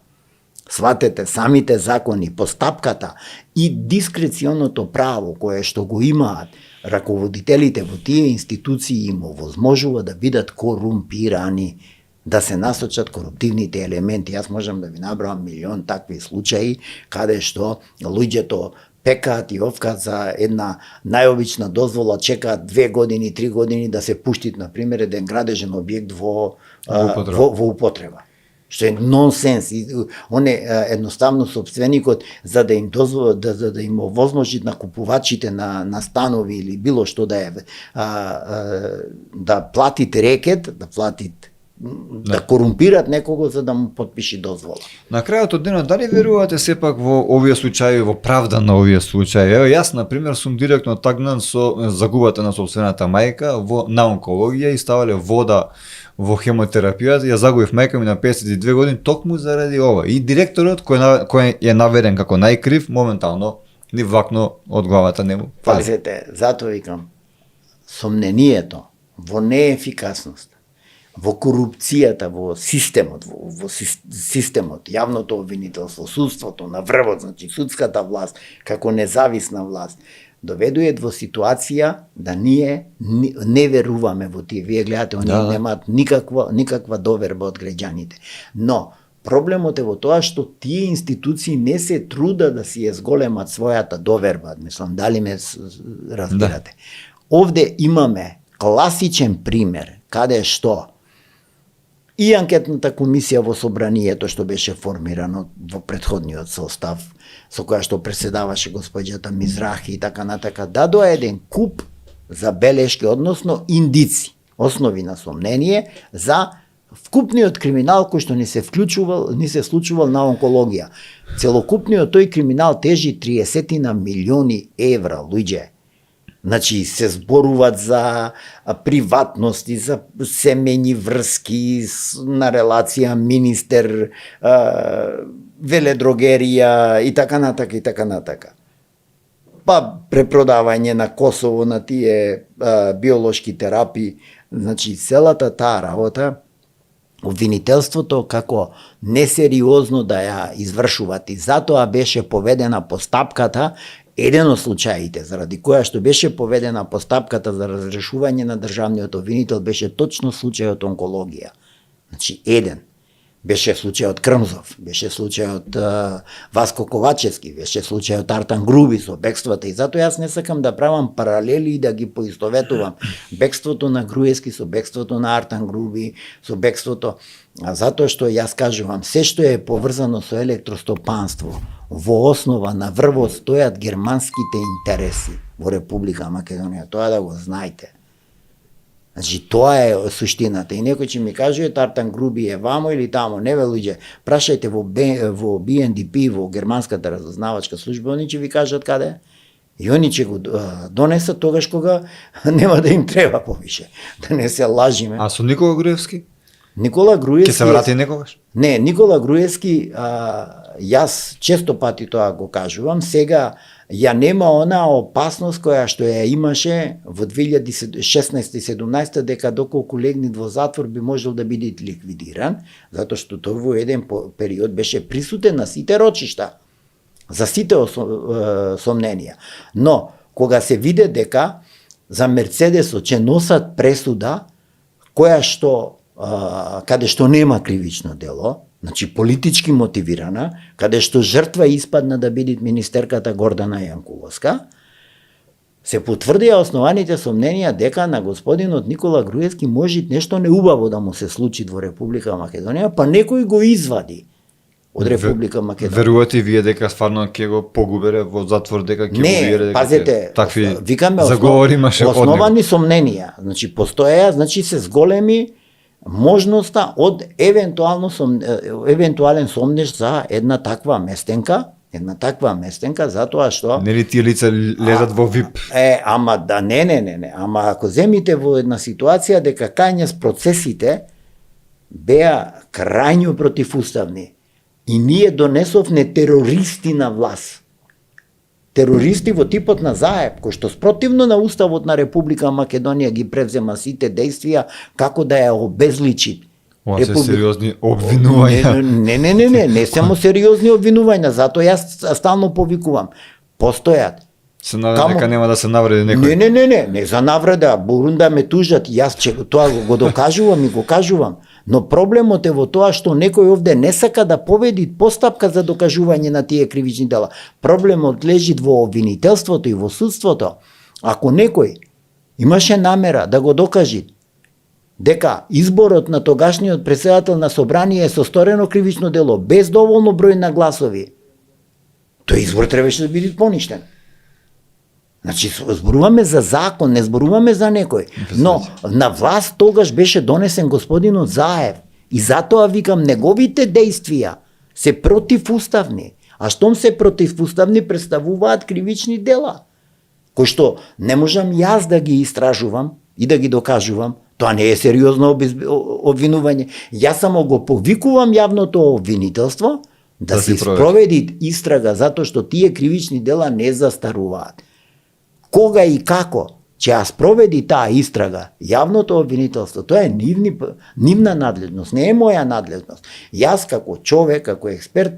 Сватете, самите закони, постапката и дискреционото право кое што го имаат раководителите во тие институции им овозможува да бидат корумпирани, да се насочат коруптивните елементи. Јас можам да ви набрам милион такви случаи каде што луѓето пекаат и овкаат за една најобична дозвола, чекаат 2 години, 3 години да се пуштит, например, еден градежен објект во употреба. Што е нонсенс. Он е едноставно собственикот за да им за да им овозможи на купувачите на станови или било што да е да платит рекет, да корумпират некого за да му потпиши дозвола. На крајот од денот, дали верувате сепак во овие случаи, во правда на овие случаи? Ево, јас, например, сум директно тагнан со загубата на собствената мајка на онкологија и ставале вода во хемотерапијата, ја загубив мајка ми на 52 години токму заради ова. И директорот кој е наведен како најкрив, моментално ни влакно од главата нему. Пазете, затоа викам, сомнението во неефикасност, во корупцијата, во системот, јавното обвинителство, судството на врвот, значи судската власт, како независна власт, доведуе во ситуација да ние не веруваме во тие. Вие гледате, они немаат никаква доверба од граѓаните. Но проблемот е во тоа што тие институции не се труда да си ја зголемат својата доверба. Мислам, дали ме разбирате? Овде имаме класичен пример каде што и анкетната комисија во собранието што беше формирано во претходниот состав, со која што преседаваше госпоѓата Мизрахи и така натака, дадоа еден куп забелешки, односно индици, основи на сомнение за вкупниот криминал кој што не се случувал на онкологија. Целокупниот тој криминал тежи 30 милиони евра, луѓе. Значи се зборуваат за приватности, за семејни врски на релација министер, веледрогерија и така натака. Па препродавање на Косово на тие биолошки терапии. Значи целата таа работа, обвинителството како несериозно да ја извршуваат и затоа беше поведена постапката еден од случаите заради која што беше поведена постапката за разрешување на државниот обвинител беше точно случајот онкологија. Значи еден. Беше случајот Крмзов, беше случајот Васко Ковачевски, беше случајот Артан Груби со бегствата и затоа јас не сакам да правам паралели и да ги поистоветувам бегството на Груевски со бегството на Артан Груби, со бегството, затоа што јас кажувам, се што е поврзано со електростопанство, во основа на врвот стојат германските интереси во Република Македонија, тоа да го знаете. Значи, тоа е суштината. И некој ќе ми каже, Артан Груби е вамо или тамо. Не бе, луѓе, прашајте во BNDP, во германската разузнавачка служба, они ќе ви кажат каде е. И они ќе го донесат тогаш кога нема да им треба повише. Да не се лажиме. А со Никола Груевски? Никола Груевски... Ќе се врати некогаш? Не, Никола Груевски, јас често пати тоа го кажувам, сега ја нема она опасност која што ја имаше во 2016-17 дека доколку легнит во затвор би можел да биде ликвидиран, затоа што тој во еден период беше присутен на сите рочишта, за сите сомненија. Но, кога се виде дека за Мерцедесот ќе носат пресуда која што каде што нема кривично дело, значи политички мотивирана, каде што жртва испадна да биде министерката Гордана Јанкуловска, се потврдија основаните сомненија дека на господинот Никола Груевски може нешто неубаво да му се случи во Република Македонија, па некој го извади од Република Македонија. Верувате вие дека стварно ќе го погубере во затвор, дека ќе го биере, дека пазете, такви викаме заговори имаше од него. Основани сомненија, значи постоеа, значи се зголеми можноста од евентуален сомнеж за една таква местенка, затоа што Нели тие лица лезат во ВИП? Ама да не, ама ако земите во една ситуација дека кајнес процесите беа крајно противуставни и ние донесовне терористи на власт. Терористи во типот на Заев, кој што спротивно на Уставот на Република Македонија ги превзема сите действија како да ја обезличи. Ова се сериозни обвинувања. Не само сериозни обвинувања, затоа јас стално повикувам. Постојат. Се надевам дека нема да се навреди некој. Не за навреда, бурунда ме тужат, јас че тоа го докажувам и го кажувам. Но проблемот е во тоа што некој овде не сака да поведи постапка за докажување на тие кривични дела. Проблемот лежи во обвинителството и во судството. Ако некој имаше намера да го докаже дека изборот на тогашниот претседател на собрание е со сторено кривично дело без доволно број на гласови, тој избор требаше да биде поништен. Значи, зборуваме за закон, не зборуваме за некој. Но на власт тогаш беше донесен господинот Заев. И затоа викам, неговите действија се противуставни. А штом се противуставни, представуваат кривични дела, кои што не можам јас да ги истражувам и да ги докажувам. Тоа не е сериозно обвинување. Јас само го повикувам јавното обвинителство да се спроведи истрага, затоа што тие кривични дела не застаруваат. Кога и како ќе ја спроведи таа истрага, јавното обвинителство, тоа е нивна надлежност, не е моја надлежност. Јас како човек, како експерт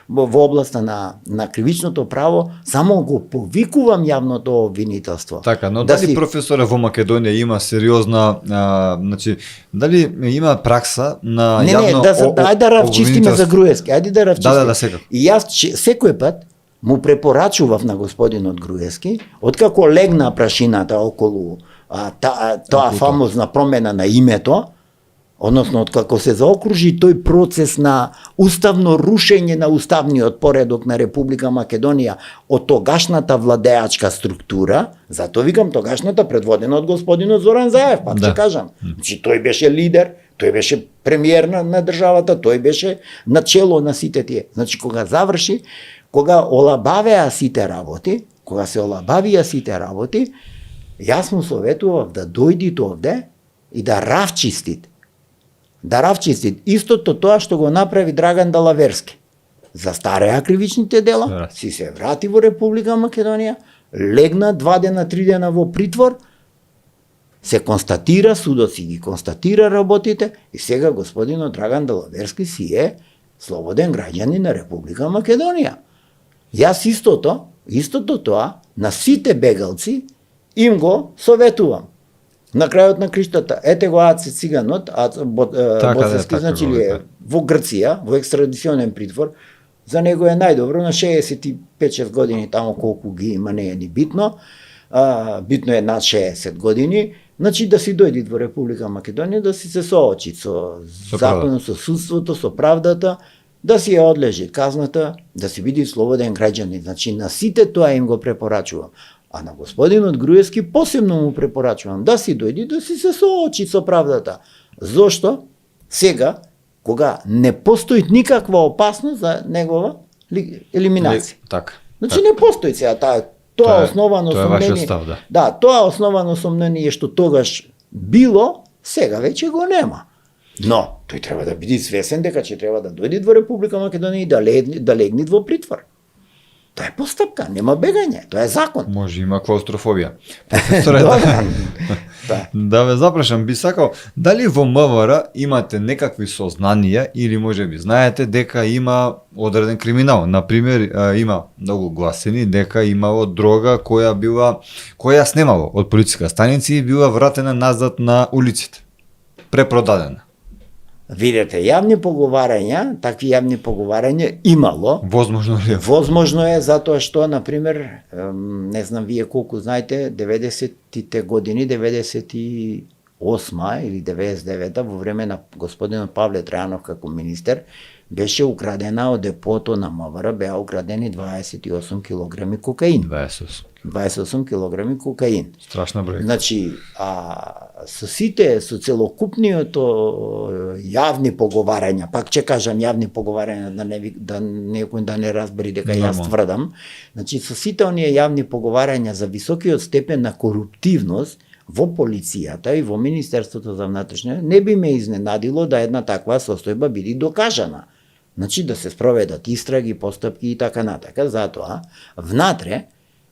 во областа на кривичното право, само го повикувам јавното обвинителство. Така, но дали професоре во Македонија има сериозна, значи, дали има пракса на јавно ајде да равчистиме за Груевски, ајде да равчистиме. Да, сега. И јас секој пат му препорачував на господинот Груевски, откако легна прашината околу тоа фамозна промена на името, односно откако се заокружи тој процес на уставно рушење на уставниот поредок на Република Македонија од тогашната владеачка структура, затоа викам тогашната предводена од господинот Зоран Заев, пак ќе кажам. Значи тој беше лидер, тој беше премиер на државата, тој беше начело на сите тие. Значи кога заврши, кога се олабавија сите работи, јас му советував да дојдит овде и да равчистит. Истото тоа што го направи Драган Далаверски. Застареа кривичните дела, си се врати во Република Македонија, легна 2 дена, 3 дена во притвор, се констатира, судот си ги констатира работите и сега господинот Драган Далаверски си е слободен граѓанин на Република Македонија. Јас истото истото тоа, на сите бегалци, им го советувам. На крајот на криштата, ете го Аце Циганот, Боцевски, така значи го ли е вика. во Грција, во екстрадиционен притвор, за него е најдобро, на 65-6 години тамо колку ги има, не е ни битно, битно е над 60 години, значи да си дојди во Република Македонија, да си се соочи со законот, со судството, со правдата, да си ја одлежи казната, да си биде слободен граѓанин. Значи на сите тоа им го препорачувам. А на господинот Груевски посебно му препорачувам да си дојди, да си се соочи со правдата. Зошто? Сега, кога не постои никаква опасност за негова елиминација. Така. Значи не постои сега тоа основано тоа е сомнение. вашиот став, да. Да, тоа основано сомнение што тогаш било, сега веќе го нема. Но тој треба да биде свесен дека ќе треба да дојде во Република Македонија и да легне во притвор. Тоа е постапка, нема бегање, тоа е закон. Може има клаустрофобија. Професоре, да ве запрашам, би сакал, дали во МВР имате некакви сознанија или може би знаете дека има одреден криминал? Например, има многу гласени дека имало дрога која ја снемало од полициска станици и била вратена назад на улиците. Препродадена. Видете, јавни поговарања, такви јавни поговарања имало. Возможно ли е? Возможно е затоа што, например, не знам вие колку знаете, 90-тите години, 98 или 99 во време на господинот Павле Трајанов како министер, беше украдена од депото на МВР, беа украдени 28 килограми кокаин. 28 килограми кокаин. Страшна бројка. Значи, со целокупниот јавни поговарања, пак ќе кажам јавни поговарања, да некој да не разбери дека јас тврдам, значи со сите оние јавни поговарања за високиот степен на коруптивност во полицијата и во Министерството за внатрешни, не би ме изненадило да една таква состојба биде докажана. Значи да се спроведат истраги, постапки и така натака. Затоа, внатре,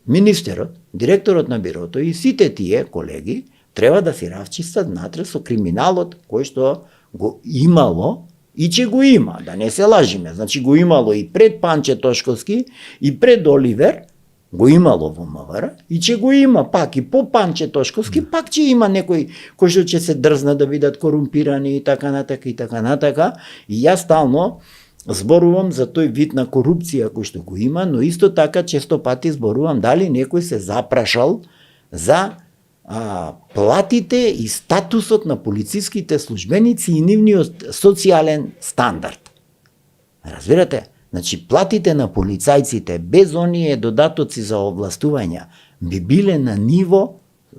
министерот, директорот на бирото и сите тие колеги треба да си равчистат внатре со криминалот кој што го имало и че го има, да не се лажиме. Значи го имало и пред Панче Тошковски и пред Оливер, го имало во МВР и че го има пак и по Панче Тошковски, пак че има некои кои што ќе се дрзна да бидат корумпирани и така натака и така натака. И јас стално зборувам за тој вид на корупција кој што го има, но исто така често пати зборувам дали некој се запрашал за платите и статусот на полициските службеници и нивниот социјален стандард. Разбирате? Значи, платите на полицајците без оние додатоци за овластувања би биле на ниво,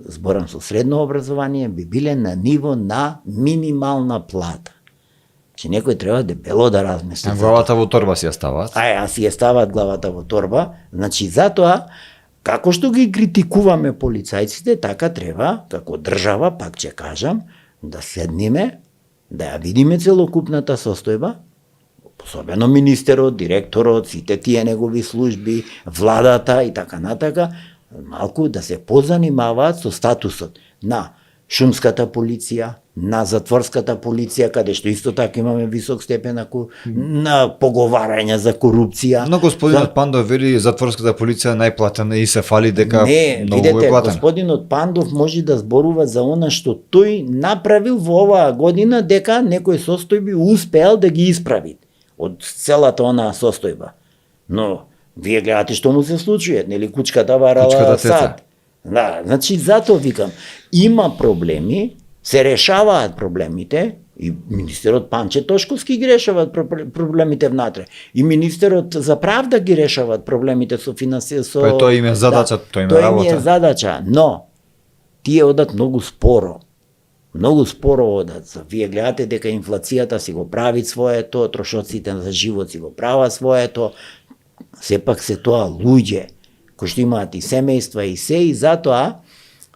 зборам со средно образование, би биле на ниво на минимална плата. Че некој треба дебело да размисли. Главата во торба си ја ставаат. Си ја ставаат главата во торба. Значи, затоа, како што ги критикуваме полицајците, така треба, како држава, пак ќе кажам, да седниме, да ја видиме целокупната состојба, особено министерот, директорот, сите тие негови служби, владата и така натака, малку да се позанимаваат со статусот на шумската полиција, на затворската полиција, каде што исто така имаме висок степен на поговарање за корупција. Но господинот Пандов вели затворската полиција најплатена и се фали дека не, многу видете, е платена. господинот Пандов може да зборува за она што тој направил во оваа година, дека некои состојби успеал да ги исправи од целата онаа состојба. Но вие гледате што му се случува, нели кучката варала сад. Да, значи затоа викам, има проблеми, се решаваат проблемите, и министерот Панче Тошковски ги решаваат проблемите внатре, и министерот за правда ги решаваат проблемите со финансија. Тоа им е задача, тоа им е работа. Тоа им е задача, но тие одат многу споро. Многу споро одат. Вие гледате дека инфлацијата си го прави своето, трошоците за живот си го прават своето, сепак се тоа луѓе кои што имаат и семејства и се, и затоа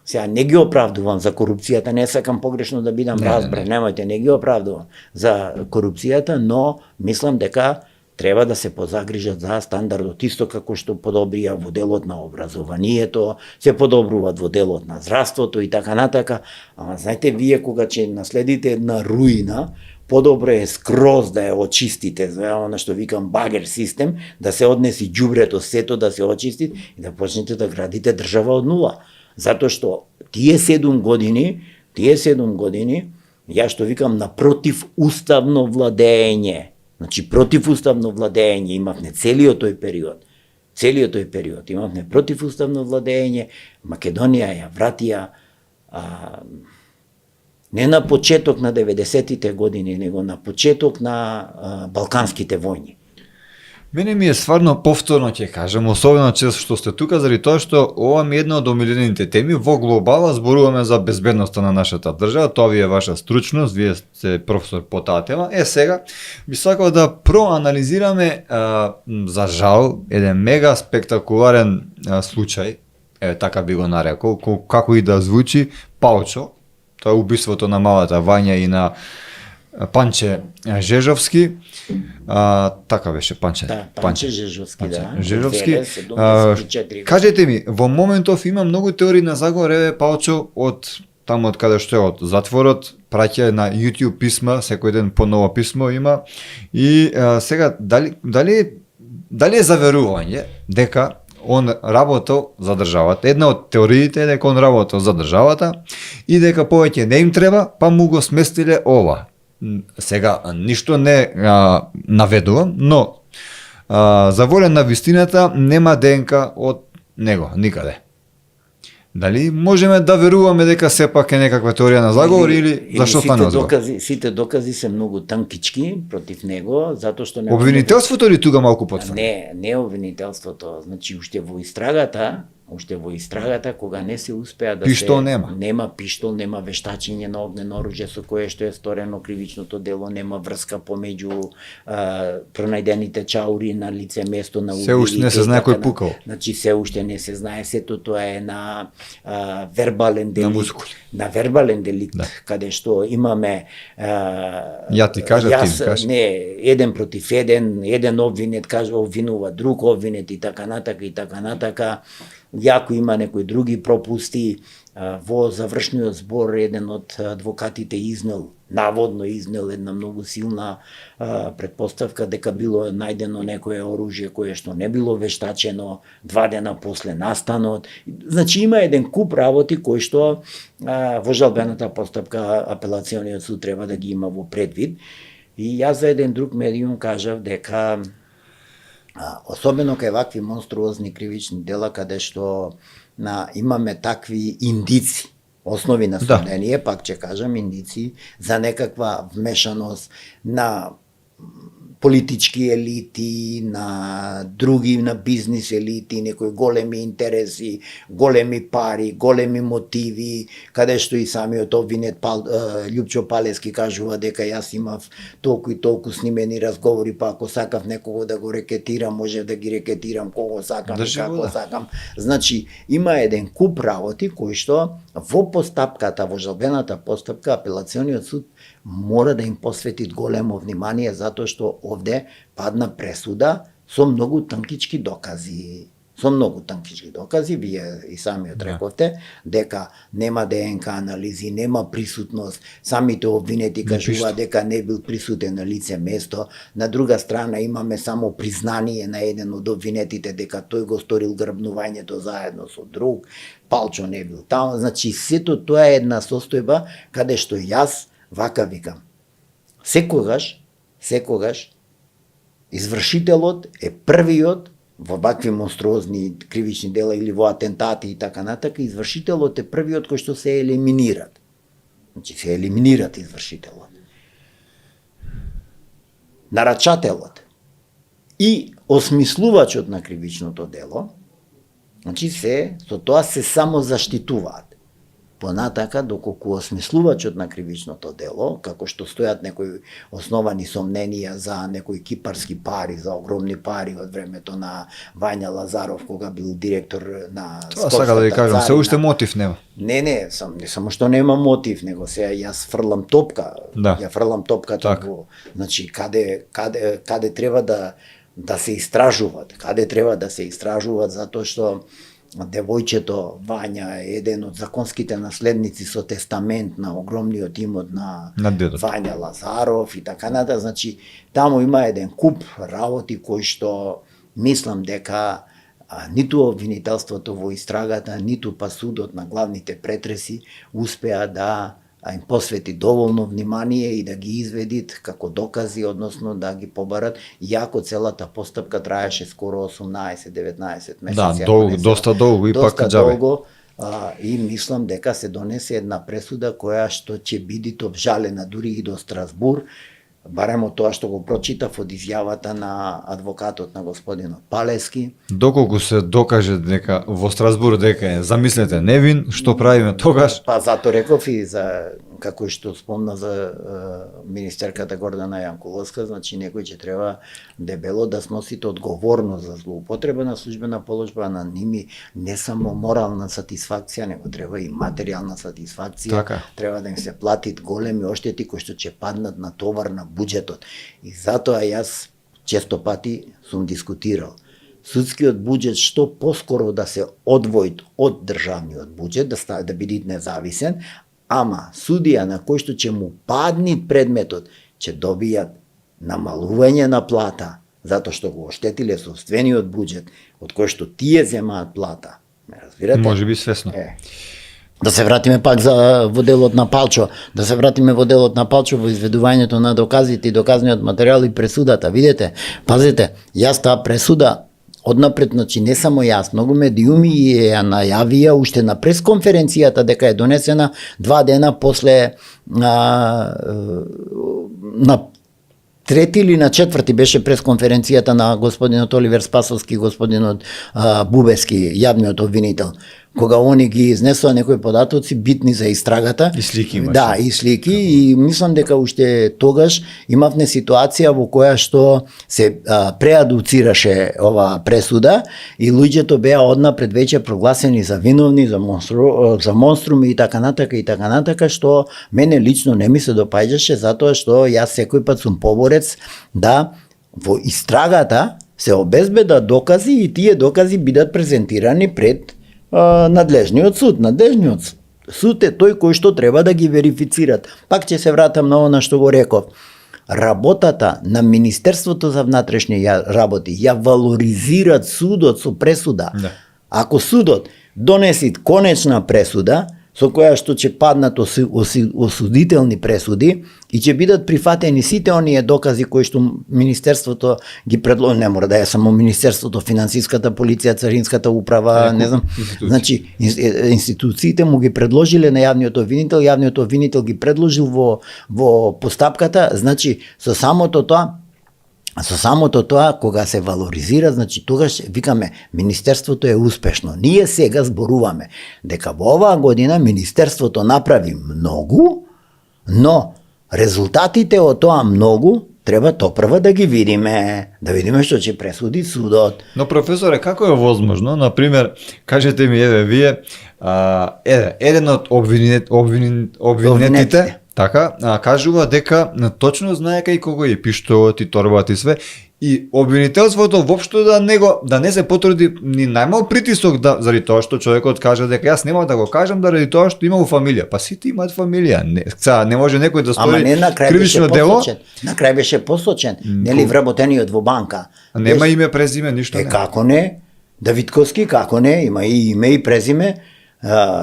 сега не ги оправдувам за корупцијата, не сакам погрешно да бидам разбран, немојте, не ги оправдувам за корупцијата, но мислам дека треба да се позагрижат за стандардот, исто како што подобрија во делот на образованието, се подобруваат во делот на здравството и така натака. Ама знаете, вие кога ќе наследите една руина, подобро е скроз да ја очистите, за она што викам багер систем, да се однеси ѓубрето, сето да се очисти и да почнете да градите држава од нула. Затоа што тие 7 години, ја што викам на противуставно владење. Значи противуставно владење имавме целиот тој период имавме противуставно владење, Македонија ја вратија не на почеток на 90-тите години, него на почеток на Балканските војни. Мене ми е стварно повторно ќе кажам, особено чест што сте тука, заради тоа што ова ми е една од омилените теми. Во глобала зборуваме за безбедноста на нашата држава, тоа ви е ваша стручност, вие сте професор по таа тема. Сега би сакал да проанализираме за жал еден мега спектакуларен случај, така би го нарекол, како и да звучи, Палчо. Тоа е убиството на малата Вања и на Панче Жежовски. Така беше, Панче. Да, Панче Жежовски, Жежовски. Кажете ми, во моментов има многу теории на заговор, Палчо од таму од каде што е од затворот, праќа на YouTube писма, секој ден по ново писмо има. И сега, дали е заверување дека он работел за државата. Една од теориите е дека он работел за државата и дека повеќе не им треба, па му го сместиле ова. Сега, ништо не наведувам, но за волја на вистината нема ДНК од него, никаде. Дали можеме да веруваме дека сепак е некаква теорија на заговор или зашто станува збор? Сите докази се многу танкички против него, затоа што не обвинителството ли тука малку потврди? Не обвинителството, значи уште во истрагата, кога не се успеа да пиштол се нема. Нема пиштол, нема вештачење на огнено оружје со кое што е сторено кривичното дело, нема врска помеѓу пронајдените чаури на лице место на убивите. Се уште не се знае кој пукал. Значи се уште не се знае, сето тоа е на вербален деликт. На вербален деликт, каде што имаме ја ти кажа, ти ми кажа. Не, еден против еден обвинет обвинува друг обвинет и така натака. Јако има некои други пропусти, во завршниот збор еден од адвокатите наводно изнел една многу силна предпоставка дека било најдено некое оружје кое што не било вештачено 2 дена после настанот. Значи има еден куп работи кои што во жалбената постапка апелациониот суд треба да ги има во предвид. И јас за еден друг медиум кажав дека особено кај вакви монструозни кривични дела каде што имаме такви индици, основи на сомнение, пак ќе кажам, индици за некаква вмешаност на политички елити, на други, на бизнис елити, некои големи интереси, големи пари, големи мотиви, каде што и самиот обвинет Љупчо Палески кажува дека јас имав толку и толку снимени разговори, па ако сакав некого да го рекетирам, може да ги рекетирам кого сакам и како сакам. Значи, има еден куп работи кои што во постапката, во жалбената постапка, апелациониот суд мора да им посвети големо внимание, затоа што овде падна пресуда со многу танкички докази. Вие и самиот рековте дека нема ДНК анализи, нема присутност, самите обвинети кажуваат дека не бил присутен на лице место. На друга страна имаме само признание на еден од обвинетите дека тој го сторил грабнувањето заедно со друг, Палчо не бил таму. Значи сето тоа е една состојба каде што јас вака викам. Секогаш извршителот е првиот во вакви монструозни кривични дела или во атентати и така натака, извршителот е првиот кој што се елиминират. Значи се елиминират извршителот. Нарачателот и осмислувачот на кривичното дело, значи со тоа се само заштитуваат. Понатака, доколку осмислувачот на кривичното дело, како што стојат некои основани сомненија за некои кипарски пари, за огромни пари од времето на Вања Лазаров, кога бил директор на Скопската царина. Тоа сака да ви кажам, се уште мотив нема. Не само што нема мотив, него сега јас фрлам топка. Ја фрлам топката во, значи каде треба да се истражуваат, затоа што девојчето Вања е еден од законските наследници со тестамент на огромниот имот на дедот. Вања Лазаров и така натаму. Значи, таму има еден куп работи кои што мислам дека ниту обвинителството во истрагата, ниту па судот на главните претреси успеа да им посвети доволно внимание и да ги изведит како докази, односно да ги побарат, иако целата постапка траеше скоро 18-19 месеци. Да, доста долго и пак џабе. Долго, и мислам дека се донесе една пресуда која што ќе биде обжалена дури и до Страсбур, барем од тоа што го прочитав од изјавата на адвокатот на господинот Палески. Доколку се докаже дека во Страсбур дека е, замислете, невин, што правиме тогаш? Па затоа реков и за како што спомна за министерката Гордана Јанкуловска, значи некој ќе треба дебело да сносите одговорност за злоупотреба на службена положба, на ними не само морална сатисфакција, него треба и материјална сатисфакција. Така. Треба да им се платит големи оштети кои што ќе паднат на товар на буџетот. И затоа јас често пати сум дискутирал. Судскиот буџет што поскоро да се одвои од државниот буџет, да биде независен, ама судија на кој што ќе му падни предметот, ќе добијат намалување на плата, затоа што го оштетиле собствениот буџет, од кој што тие земаат плата. Ме разбирате? Може би свесно. Да се вратиме пак во делот на Палчо, во изведувањето на доказите и доказниот материјал и пресудата. Видете, пазите, јас таа пресуда однапред, значи не само јас, многу медиуми ја најавија уште на пресконференцијата дека е донесена 2 дена после на трети или на четврти беше пресконференцијата на господинот Оливер Спасовски и господинот Бубески, јавниот обвинител, кога они ги изнесоа некои податоци битни за истрагата. И слики имаше. Да, и слики, и мислам дека уште тогаш имавме ситуација во која што се преадуцираше ова пресуда и луѓето беа однапред веќе прогласени за виновни, за монструми и така натака, што мене лично не ми се допаѓаше, затоа што јас секој пат сум поборец да во истрагата се обезбедат докази и тие докази бидат презентирани пред надлежниот суд. Надлежниот суд е тој кој што треба да ги верифицират. Пак ќе се вратам на она што го реков. Работата на Министерството за внатрешни работи ја валоризират судот со пресуда. Да. Ако судот донеси конечна пресуда, со која што ќе паднат осудителни пресуди и ќе бидат прифатени сите оние докази кои што Министерството ги предложи, не мора да е само Министерството, финансиската полиција, царинската управа, не знам, значи институциите му ги предложиле на јавниот обвинител ги предложил во постапката, значи со самото тоа, кога се валоризира, значи тогаш викаме Министерството е успешно. Ние сега зборуваме дека во оваа година Министерството направи многу, но резултатите од тоа многу треба топрва да ги видиме, што ќе пресуди судот. Но професоре, како е возможно, например, кажете ми, вие, еден од обвинетите, така, кажува дека точно знае кај кого е пиштолот и торбата и све, и обвинителството воопшто да не се потруди ни најмал притисок заради тоа што човекот каже дека јас нема да го кажам заради тоа што имам фамилија. Па сите имаат фамилија. Не може некој да стори кривично дело. На крај беше посочен, нели вработениот во банка. Нема име, презиме, ништо не. Како не? Давидковски, како не? Има и име и презиме.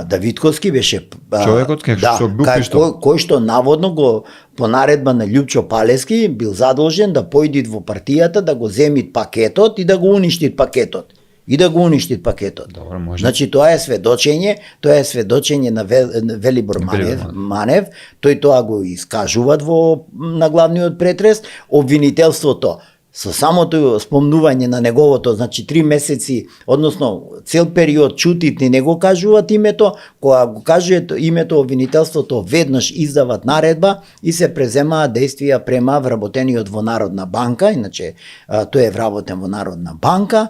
Давидковски беше човекот кој што наводно го по наредба на Љупчо Палески бил задолжен да појдит во партијата, да го земит пакетот и да го уништит пакетот. Добро, може. Значи тоа е сведочење на Велибор Манев, тој тоа го искажуваат на главниот претрес, обвинителството со самото спомнување на неговото, значи 3 месеци, односно цел период чутит ни не го кажуваат името, кога го кажуваат името обвинителството, веднаш издават наредба и се преземаат действија према вработениот во Народна банка, иначе тој е вработен во Народна банка,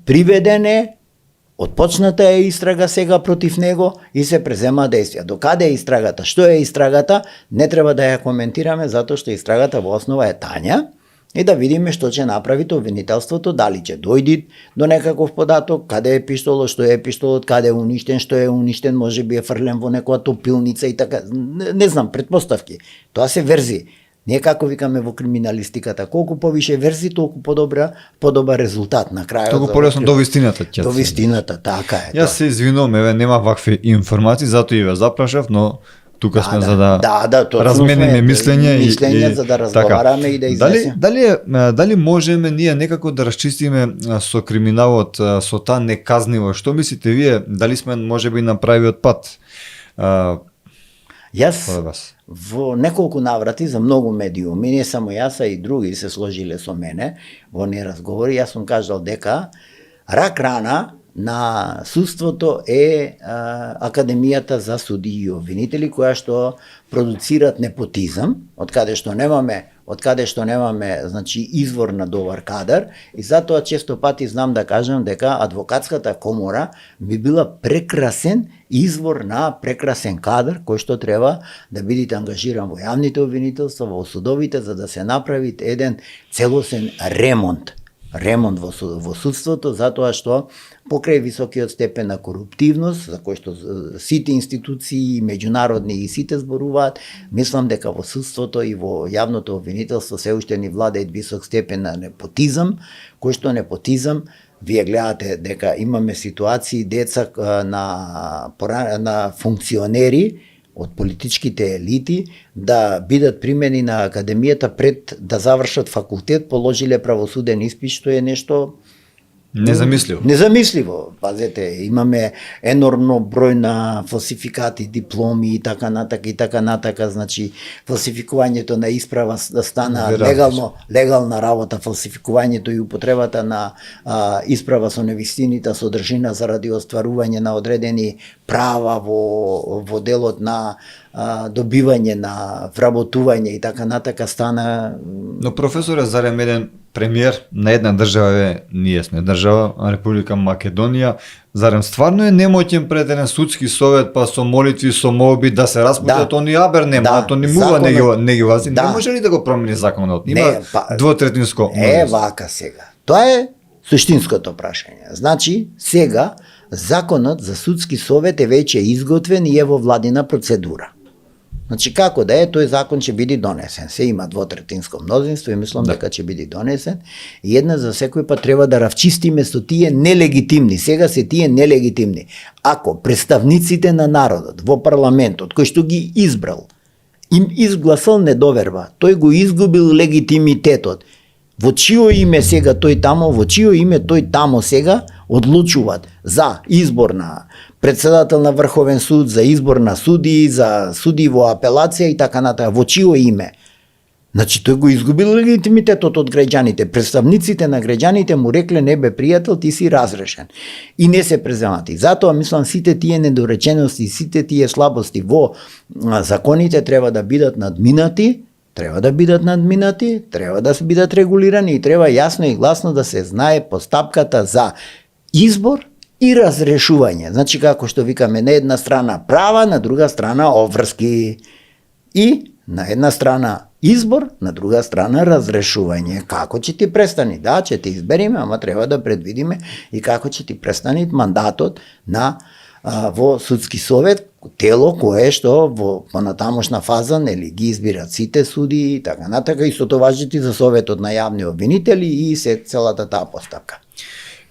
приведен е, отпочната е истрага сега против него и се презема действија. Докаде е истрагата? Што е истрагата? Не треба да ја коментираме, затоа што истрагата во основа е тања. и да видиме што ќе направи тоа обвинителството, дали ќе дојди до некаков податок, каде е пиштолот, што е пиштолот, каде е уништен, што е уништен, може би е фрлен во некоја топилница и така, не знам, претпоставки. Тоа се верзии. Ние како викаме во криминалистиката, колку повише верзии, толку подобар резултат на крајот. Толку полесно до вистината ќе. До вистината, така е. Јас се извинувам, еве нема вакви информации, затоа и ве запрашав, но тука сме за да размениме мислење за да разговараме и да излеземе. Дали можеме ние некако да расчистиме со криминалот, со таа неказнива? Што мислите вие? Дали сме можеби на правиот пат? Јас во неколку наврати за многу медиуми, не само јас, а и други се сложиле со мене во оние разговори, јас сум кажал дека рак рана на судството е Академијата за судии и обвинители, која што продуцират непотизам, од каде што немаме значи извор на добар кадар, и затоа често пати знам да кажам дека адвокатската комора би била прекрасен извор на прекрасен кадар кој што треба да бидете ангажиран во јавните обвинителства, во судовите, за да се направи еден целосен ремонт во судството, затоа што покрај високиот степен на коруптивност, за кој што сите институции, меѓународни и сите зборуваат, мислам дека во судството и во јавното обвинителство се уште ни владее висок степен на непотизам, кој што непотизам, вие гледате дека имаме ситуации деца на функционери од политичките елити да бидат примени на академијата пред да завршат факултет, положиле правосуден испит, што е нешто Незамисливо. Пазете, имаме енормно број на фалсификати, дипломи и така натака, значи фалсификувањето на исправа стана легална работа, фалсификувањето и употребата на исправа со невистинита содржина заради остварување на одредени права во делот на добивање на вработување и така натака стана. Но професоре, зарем еден премиер на една држава, ние сме држава, Република Македонија, зарем стварно е немоќен пред еден судски совет, па со молитви, со молби да се распуштат они абер нема, то не мува не ги вази, не може ли да го промени законот? Има двотретинско мнозинство. Вака сега. Тоа е суштинското прашање. Значи, сега законот за судски совет е веќе изготвен и е во владина процедура. Значи, како да е, тој закон ќе биде донесен. Се има двотретинско мнозинство и мислам дека ќе биде донесен. И една за секој пат треба да равчистиме со тие нелегитимни. Сега се тие нелегитимни. Ако представниците на народот во парламентот, кој што ги избрал, им изгласал недоверба, тој го изгубил легитимитетот. Во чио име сега тој тамо, во чио име тој тамо сега одлучуваат за избор на председател на Врховен суд, за избор на суди, за суди во апелација и така натаму, во чио име? Значи тој го изгубил легитимитетот од граѓаните. Представниците на граѓаните му рекле: не бе пријател, ти си разрешен. И не се преземати. Затоа мислам сите тие недоречености, сите тие слабости во законите треба да бидат надминати, треба да бидат регулирани и треба јасно и гласно да се знае постапката за избор и разрешување. Значи, како што викаме, на една страна права, на друга страна обврски. И на една страна избор, на друга страна разрешување. Како ќе ти престани? Да, ќе ти избериме, ама треба да предвидиме и како ќе ти престани мандатот на во судски совет, тело кое што во понатамошна фаза нели ги избират сите суди и така натака, и тоа важи и за советот на јавни обвинители и се целата таа постапка.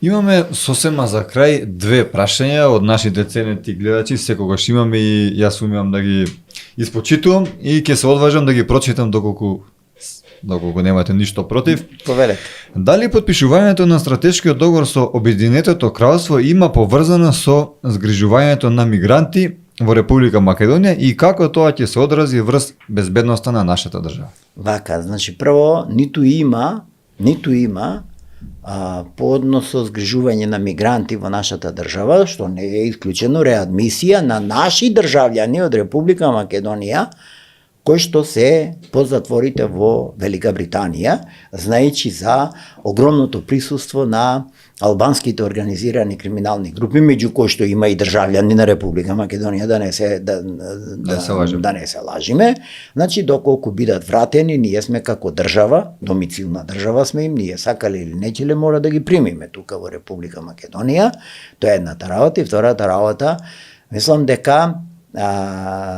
Имаме сосема за крај две прашања од нашите ценети гледачи, секогаш имаме и јас умеам да ги испочитувам и ќе се одважам да ги прочитам доколку немате ништо против. Повелете. Дали потпишувањето на стратешкиот договор со Обединетото кралство има поврзано со згрижувањето на мигранти во Република Македонија и како тоа ќе се одрази врз безбедноста на нашата држава? Вака, значи прво ниту има по однос со згрижување на мигранти во нашата држава, што не е исклучено реадмисија на наши државјани од Република Македонија кои што се по затворите во Велика Британија, знаејќи за огромното присуство на албанските организирани криминални групи, меѓу кои што има и државјани на Република Македонија, да не се лажиме. Значи, доколку бидат вратени, ние сме како држава, домицилна држава сме им, ние сакале или нечеле мора да ги примиме тука во Република Македонија. Тоа е едната работа. И втората работа, мислам дека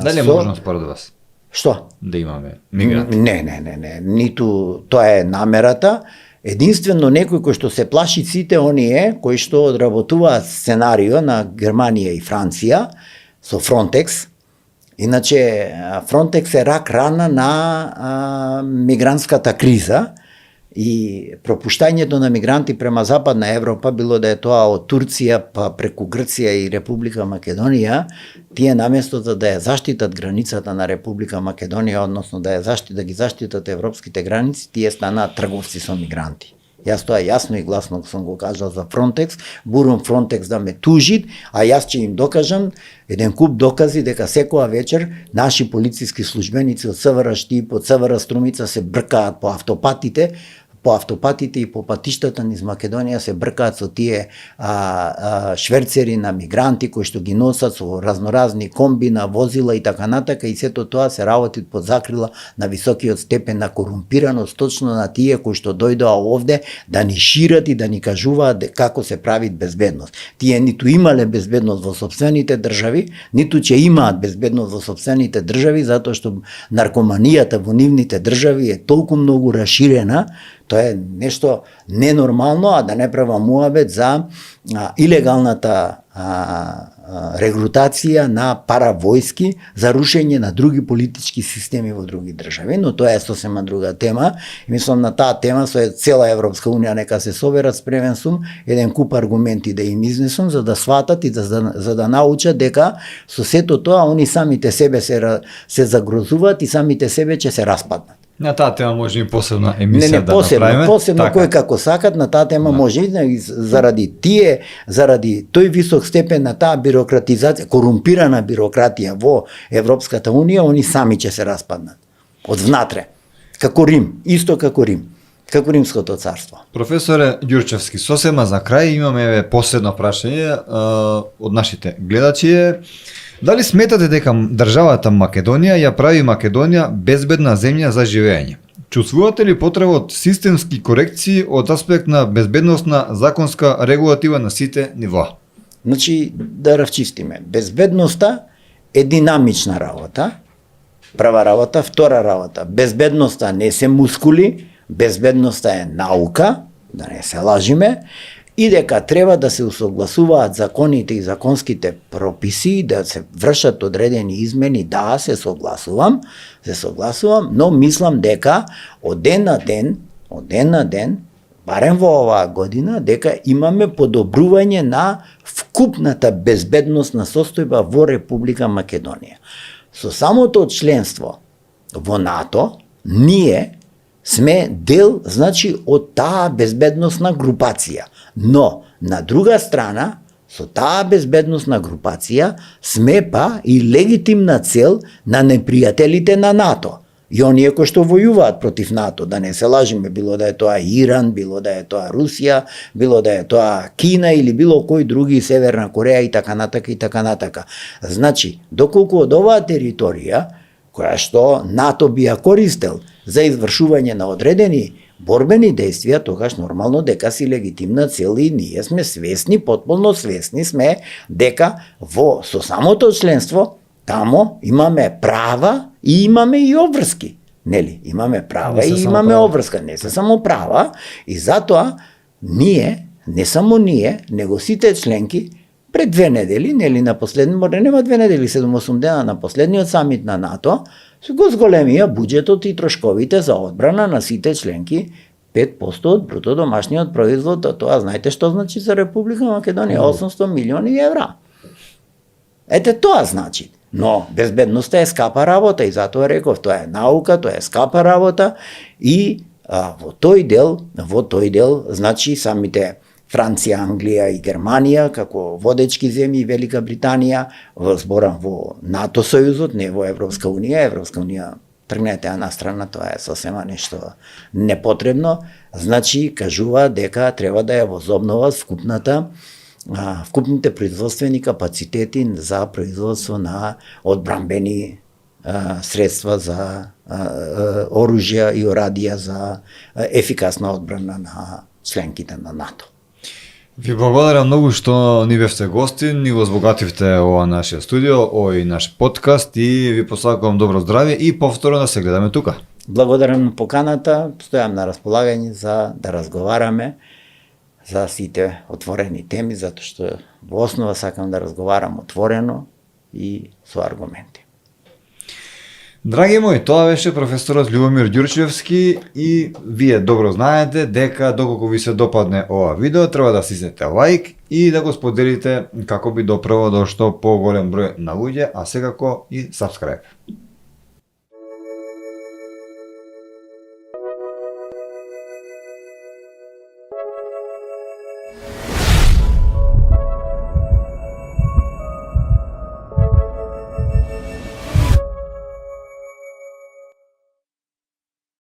дали е можно според вас? Што? Да имаме мигранти? Не. Ниту тоа е намерата. Единствено некој кој што се плаши сите оние кои што одработуваат сценарио на Германија и Франција со Фронтекс. Иначе Фронтекс е рак рана на мигрантската криза и пропуштањето на мигранти према Западна Европа, било да е тоа од Турција па преку Грција и Република Македонија, тие наместо да ја заштитат границата на Република Македонија, односно да ги заштитат европските граници, тие станаат трговци со мигранти. Јас тоа јасно и гласно сум го кажал за Фронтекс, бурам Фронтекс да ме тужит, а јас ќе им докажам еден куп докази дека секоја вечер наши полициски службеници од СВР Штип, од СВР Струмица се бркаат по автопатите и по патиштата низ Македонија се бркаат со тие шверцери на мигранти кои што ги носат со разноразни комби на возила и така натака, и сето тоа се работи под закрила на високиот степен на корумпираност точно на тие кои што дојдоа овде да ни шират и да ни кажуваат како се прави безбедност. Тие ниту имале безбедност во сопствените држави, ниту ќе имаат безбедност во сопствените држави, затоа што наркоманијата во нивните држави е толку многу раширена. Тоа е нешто ненормално, а да не правам муабет за илегалната регрутација на паравојски за рушење на други политички системи во други држави, но тоа е сосема друга тема. И мислам на таа тема со цела Европска унија нека се соберат, спремен сум еден куп аргументи да им изнесам за да сватат и за да научат дека со сето тоа они самите себе се загрозуваат и самите себе ќе се распаднат. На таа тема може и посебна емисија да направиме. Посебно кој како сакат, на таа тема може и заради тој висок степен на таа бирократизација, корумпирана бирократија во Европската унија, они сами ќе се распаднат од внатре. Како Рим, исто како Рим. Како Римското царство. Професоре Ѓурчевски, сосема за крај имаме последно прашање од нашите гледачи. Дали сметате дека државата Македонија ја прави Македонија безбедна земја за живење? Чувствувате ли потреба од системски корекции од аспект на безбедносна законска регулатива на сите нива? Значи, да равчистиме. Безбедноста е динамична работа, прва работа, втора работа. Безбедноста не се мускули, безбедноста е наука, да не се лажиме, и дека треба да се усогласуваат законите и законските прописи, да се вршат одредени измени, да, се согласувам, но мислам дека од ден на ден, барем во оваа година, дека имаме подобрување на вкупната безбедносна состојба во Република Македонија. Со самото членство во НАТО, ние сме дел, значи, од таа безбедносна групација. Но, на друга страна, со таа безбедносна групација сме па и легитимна цел на непријателите на НАТО. И оние кои што војуваат против НАТО, да не се лажиме, било да е тоа Иран, било да е тоа Русија, било да е тоа Кина или било кој други, Северна Кореја и така натака и така натака. Значи, доколку од оваа територија, која што НАТО би ја користел за извршување на одредени борбени действија, тогаш нормално дека си легитимна цел и ние сме свесни, потполно свесни сме дека со самото членство тамо имаме права и имаме и обврски. Нели? Имаме права и имаме обврска, не се само права, и затоа ние, не само ние, него сите членки пред 2 недели, нели на нема 2 недели, 7-8 дена на последниот самит на НАТО, се го зголемија буџетот и трошковите за одбрана на сите членки 5% од бруто домашниот производ. Тоа знаете што значи за Република Македонија? 800 милиони евра. Ете тоа значи. Но безбедноста е скапа работа и затоа реков, тоа е наука, тоа е скапа работа и во тој дел, значи самите Франција, Англија и Германија како водечки земји, Велика Британија, зборам во НАТО сојузот, не во Европска унија. Европска унија тргнете една страна, тоа е сосема нешто непотребно. Значи, кажува дека треба да ја возобноват вкупните производствени капацитети за производство на одбранбени средства за оружја и орадија за ефикасна одбрана на членките на НАТО. Ви благодарам многу што ни бевте гости, ни го збогативте ова наше студио, овој наш подкаст и ви посакувам добро здравје и повторно да се гледаме тука. Благодарам на поканата, стојам на располагање за да разговараме за сите отворени теми, затоа што во основа сакам да разговарам отворено и со аргументи. Драги мои, тоа беше професорот Љубомир Ѓурчевски и вие добро знаете дека доколку ви се допадне ова видео, треба да стиснете лайк и да го споделите како би допрало до што поголем број на луѓе, а секако и subscribe.